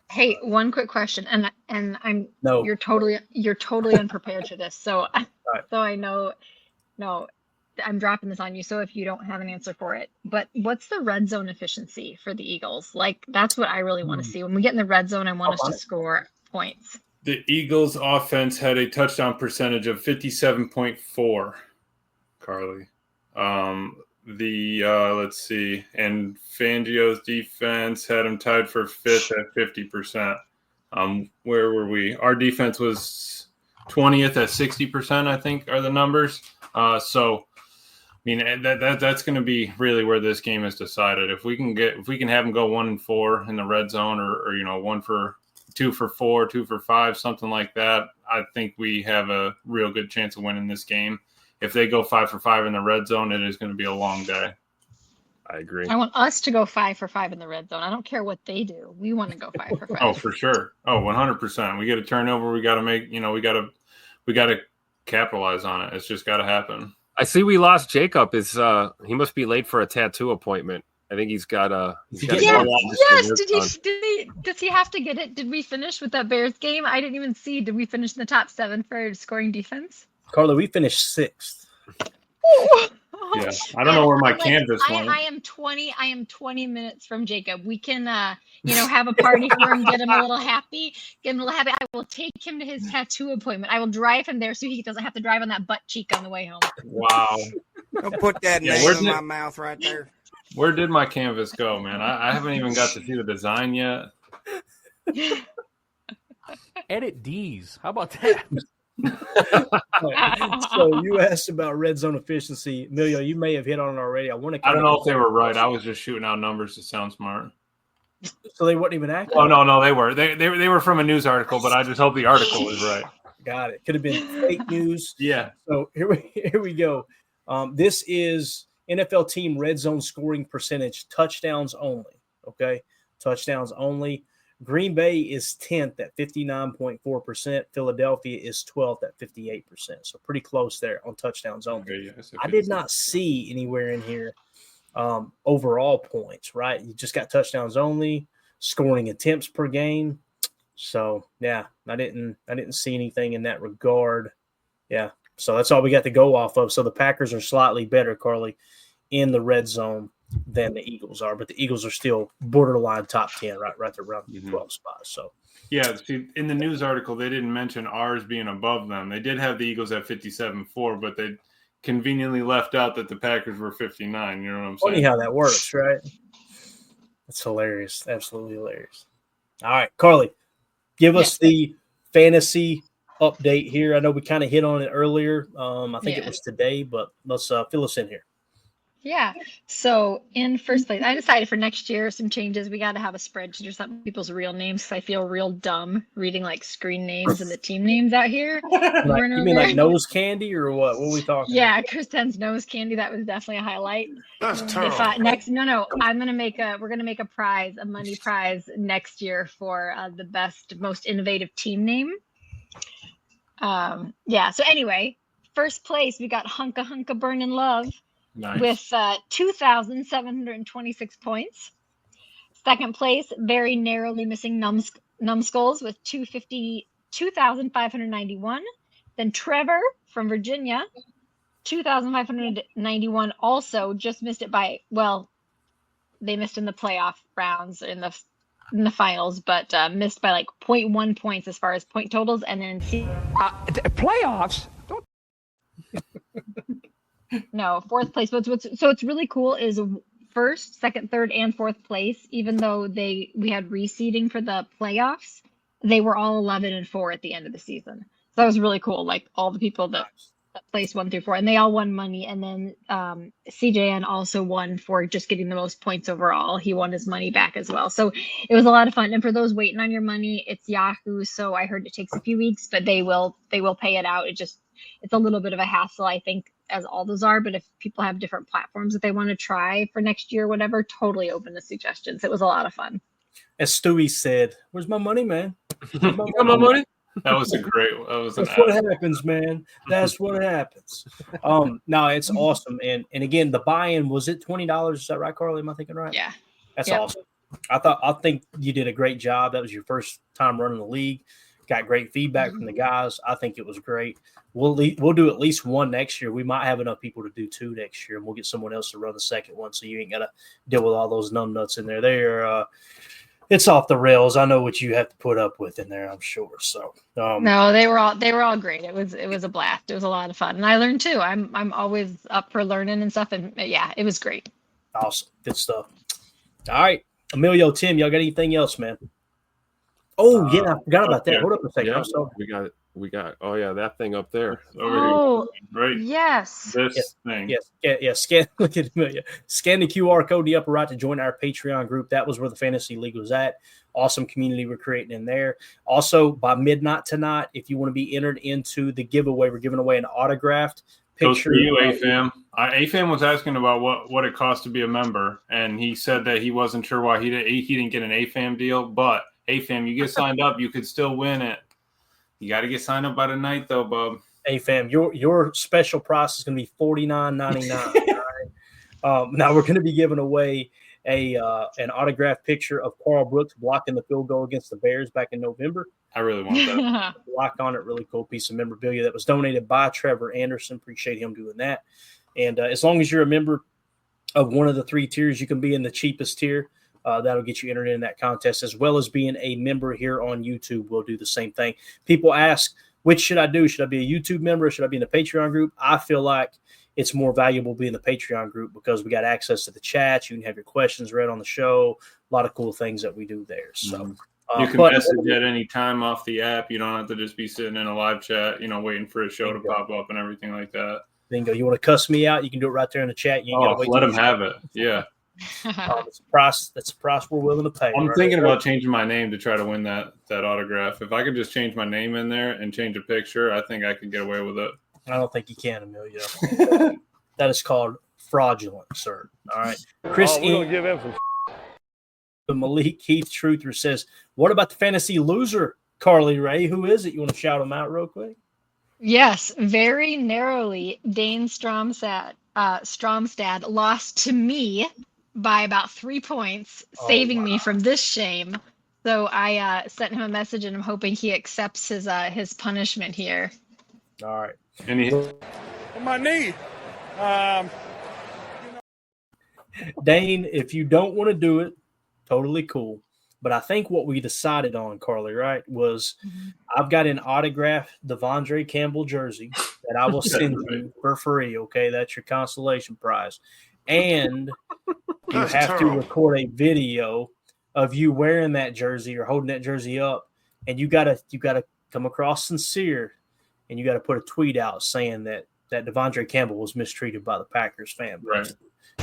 Hey, one quick question, and you're totally unprepared for this. So I know, no, I'm dropping this on you. So if you don't have an answer for it, but what's the red zone efficiency for the Eagles? Like that's what I really want to see. When we get in the red zone, I want us to score points. The Eagles offense had a touchdown percentage of 57.4, Carly. Let's see, and Fangio's defense had him tied for 5th at 50%. Where were we? Our defense was 20th at 60%, I think are the numbers. So I mean that's going to be really where this game is decided. If we can have them go 1-4 in the red zone, or 2 for 4, 2 for 5, something like that, I think we have a real good chance of winning this game. If they go 5 for 5 in the red zone, it is going to be a long day. I agree. I want us to go 5 for 5 in the red zone. I don't care what they do. We want to go 5 for 5. Oh, for sure. Oh, 100%. We get a turnover. We got to make, we got to capitalize on it. It's just got to happen. I see we lost Jacob. He must be late for a tattoo appointment. I think he's got a. Does he have to get it? Did we finish with that Bears game? I didn't even see. Did we finish in the top 7 for scoring defense? Carla, we finished 6th. Yeah, I don't know where my canvas went. I am 20 minutes from Jacob. We can have a party for him, get him a little happy. I will take him to his tattoo appointment. I will drive him there so he doesn't have to drive on that butt cheek on the way home. Wow. Don't put that name in my mouth right there. Where did my canvas go, man? I haven't even got to see the design yet. Edit D's. How about that? So you asked about red zone efficiency. Emilio, you may have hit on it already. I don't know if they were right. I was just shooting out numbers to sound smart. So they weren't even accurate? Oh, no, they were. They were from a news article, but I just hope the article was right. Got it. Could have been fake news. Yeah. So here we go. This is NFL team red zone scoring percentage, touchdowns only. Okay, touchdowns only. Green Bay is 10th at 59.4%. Philadelphia is 12th at 58%. So pretty close there on touchdowns only. Okay, yeah, so I did not see anywhere in here overall points, right? You just got touchdowns only, scoring attempts per game. So yeah, I didn't see anything in that regard. Yeah. So that's all we got to go off of. So the Packers are slightly better, Carly, in the red zone than the Eagles are, but the Eagles are still borderline top 10, right there around the 12 spot. So yeah, see, in the news article, they didn't mention ours being above them. They did have the Eagles at 57.4, but they conveniently left out that the Packers were 59. You know what I'm saying? Funny how that works, right? That's hilarious. Absolutely hilarious. All right, Carly, give us the fantasy update here. I know we kind of hit on it earlier. I think it was today, but let's fill us in here. Yeah. So in first place, I decided for next year some changes. We got to have a spreadsheet or something, people's real names, because I feel real dumb reading like screen names and the team names out here. You mean like nose candy or what? What are we talking? Yeah, Kristen's nose candy. That was definitely a highlight. That's terrible. We're gonna make a prize, a money prize next year for the best, most innovative team name. So anyway, first place we got Hunka Hunka Burnin' Love. Nice. With 2,726 points. Second place, very narrowly missing Numbskulls with 2,591. Then Trevor from Virginia, 2,591. Also just missed it by, they missed in the playoff rounds in the finals, but missed by like 0.1 points as far as point totals. And then Playoffs? No, fourth place. So what's really cool is first, second, third, and fourth place. Even though we had reseeding for the playoffs, they were all 11-4 at the end of the season. So that was really cool. Like all the people that placed 1 through 4, and they all won money. And then CJN also won for just getting the most points overall. He won his money back as well. So it was a lot of fun. And for those waiting on your money, it's Yahoo. So I heard it takes a few weeks, but they will pay it out. It's a little bit of a hassle, I think, as all those are, but if people have different platforms that they want to try for next year, whatever, totally open to suggestions. It was a lot of fun. As Stewie said, "Where's my money, man? My money." That was That's what happens, man. That's what happens. No, it's awesome. And again, the buy-in, was it $20? Is that right, Carly? Am I thinking right? Yeah. That's awesome. I think you did a great job. That was your first time running the league. Got great feedback from the guys. I think it was great. We'll do at least one next year. We might have enough people to do 2 next year, and we'll get someone else to run the second one, so you ain't got to deal with all those numbnuts in there. It's off the rails. I know what you have to put up with in there, I'm sure. So no, they were all great. It was a blast. It was a lot of fun, and I learned too. I'm always up for learning and stuff, and yeah, it was great. Awesome, good stuff. All right, Emilio, Tim, y'all got anything else, man? Oh, yeah, I forgot about that. Yeah. Hold up a second. Yeah, I'm sorry. we got. Oh yeah, that thing up there. Oh, right. Yes. This thing. Yes. Look at Amelia. Scan the QR code in the upper right to join our Patreon group. That was where the Fantasy League was at. Awesome community we're creating in there. Also, by midnight tonight, if you want to be entered into the giveaway, we're giving away an autographed picture. Goes for you, AFAM. AFAM was asking about what it costs to be a member, and he said that he wasn't sure why he didn't get an AFAM deal, but AFAM, you get signed up, you could still win it. You got to get signed up by the night, though, bub. AFAM, your special price is going to be $49.99. Now we're going to be giving away an autographed picture of Carl Brooks blocking the field goal against the Bears back in November. I really want that. Block on it, really cool piece of memorabilia that was donated by Trevor Anderson. Appreciate him doing that. And as long as you're a member of one of the 3 tiers, you can be in the cheapest tier. That'll get you entered in that contest, as well as being a member here on YouTube. We'll do the same thing. People ask, which should I do? Should I be a YouTube member or should I be in the Patreon group? I feel like it's more valuable being the Patreon group because we got access to the chat. You can have your questions read on the show. A lot of cool things that we do there. So you can message at any time off the app. You don't have to just be sitting in a live chat, waiting for a show to pop up and everything like that. Bingo. You want to cuss me out? You can do it right there in the chat. You ain't gotta wait let them have it. Yeah. That's a price we're willing to pay. I'm thinking about changing my name to try to win that autograph. If I could just change my name in there and change a picture, I think I could get away with it. I don't think you can, Emilio. That is called fraudulent, sir. All right. Chris we don't give him some Malik Keith Truther says, what about the fantasy loser, Carly Ray? Who is it? You want to shout him out real quick? Yes, very narrowly. Dane Stromstad lost to me by about 3 points, saving me from this shame. So I sent him a message, and I'm hoping he accepts his punishment here. All right. on my knee. Dane, if you don't want to do it, totally cool. But I think what we decided on, Carly, right, was I've got an autographed Devondre Campbell jersey that I will send you for free, okay? That's your consolation prize. And you have to record a video of you wearing that jersey or holding that jersey up, and you gotta come across sincere, and you got to put a tweet out saying that Devondre Campbell was mistreated by the Packers fan base, Right.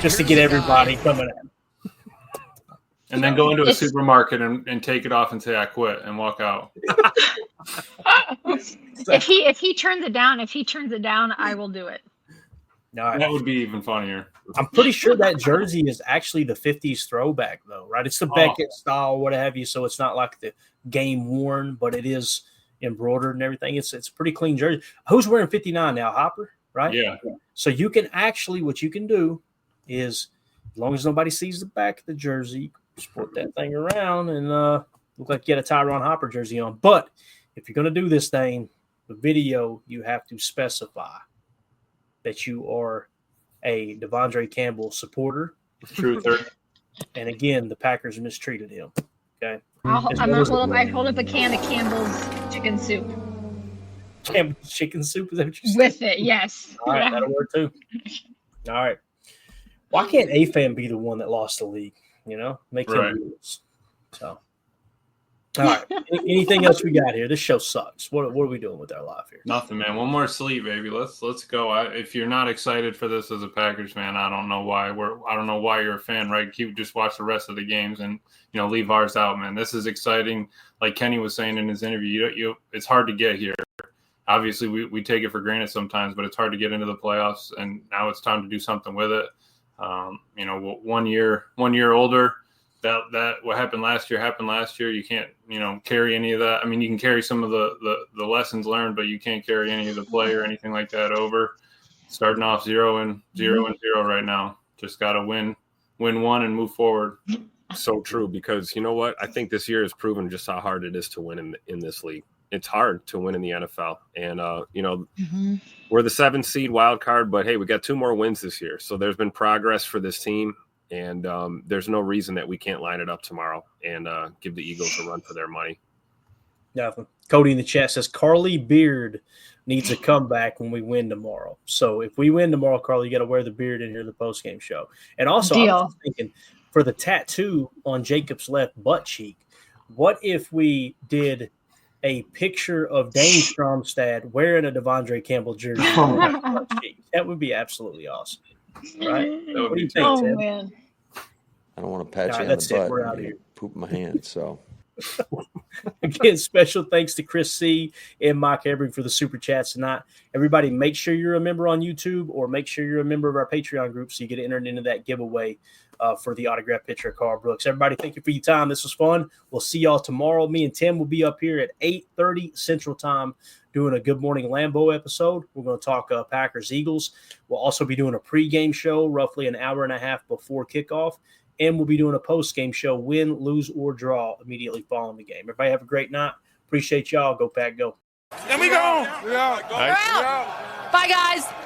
just to get everybody coming at him. And then go into a supermarket and take it off and say I quit and walk out. If he turns it down, I will do it. No, that would be even funnier. I'm pretty sure that jersey is actually the 50s throwback, though, right? It's the Beckett style, what have you, so it's not like the game worn, but it is embroidered and everything. It's a pretty clean jersey. Who's wearing 59 now? Hopper, right? Yeah. So you can actually, what you can do is, as long as nobody sees the back of the jersey, sport that thing around and look like you get a Tyron Hopper jersey on. But if you're going to do this thing, the video, you have to specify that you are a Devondre Campbell supporter. Truther. And again, the Packers mistreated him. Okay. I hold up a can of Campbell's chicken soup. Campbell's chicken soup, is that what you said? With it, yes. All right, that'll work too. All right. Why can't AFAM be the one that lost the league? Make him lose. So, all right. Anything else we got here? This show sucks. What are we doing with our life here? Nothing, man. One more sleep, baby. Let's go. If you're not excited for this as a Packers fan, I don't know why. I don't know why you're a fan, right? Just watch the rest of the games and leave ours out, man. This is exciting. Like Kenny was saying in his interview, it's hard to get here. Obviously, we take it for granted sometimes, but it's hard to get into the playoffs, and now it's time to do something with it. 1 year older. That what happened last year. You can't carry any of that. I mean, you can carry some of the lessons learned, but you can't carry any of the play or anything like that over. Starting off 0-0 right now. Just got to win one and move forward. So true, because you know what? I think this year has proven just how hard it is to win in this league. It's hard to win in the NFL. And, we're the 7th seed wild card, but hey, we got 2 more wins this year. So there's been progress for this team. And there's no reason that we can't line it up tomorrow and give the Eagles a run for their money. Definitely. Cody in the chat says Carly Beard needs a comeback when we win tomorrow. So if we win tomorrow, Carly, you got to wear the beard in here the postgame show. And also, I was thinking for the tattoo on Jacob's left butt cheek, what if we did a picture of Dane Stromstad wearing a Devondre Campbell jersey? That would be absolutely awesome. Right? What do you think, Tim? Man. I don't want to pat you on that's the it. butt. We're out here. Poop in my hand, so. Again, special thanks to Chris C. and Mike Hebring for the super chats tonight. Everybody, make sure you're a member on YouTube or make sure you're a member of our Patreon group so you get entered into that giveaway for the autographed picture of Carl Brooks. Everybody, thank you for your time. This was fun. We'll see y'all tomorrow. Me and Tim will be up here at 8:30 Central Time doing a Good Morning Lambeau episode. We're going to talk Packers-Eagles. We'll also be doing a pregame show roughly an hour and a half before kickoff. and we'll be doing a post-game show, win, lose, or draw, immediately following the game. Everybody have a great night. Appreciate y'all. Go Pack, go. And we go. We're out. Bye, guys.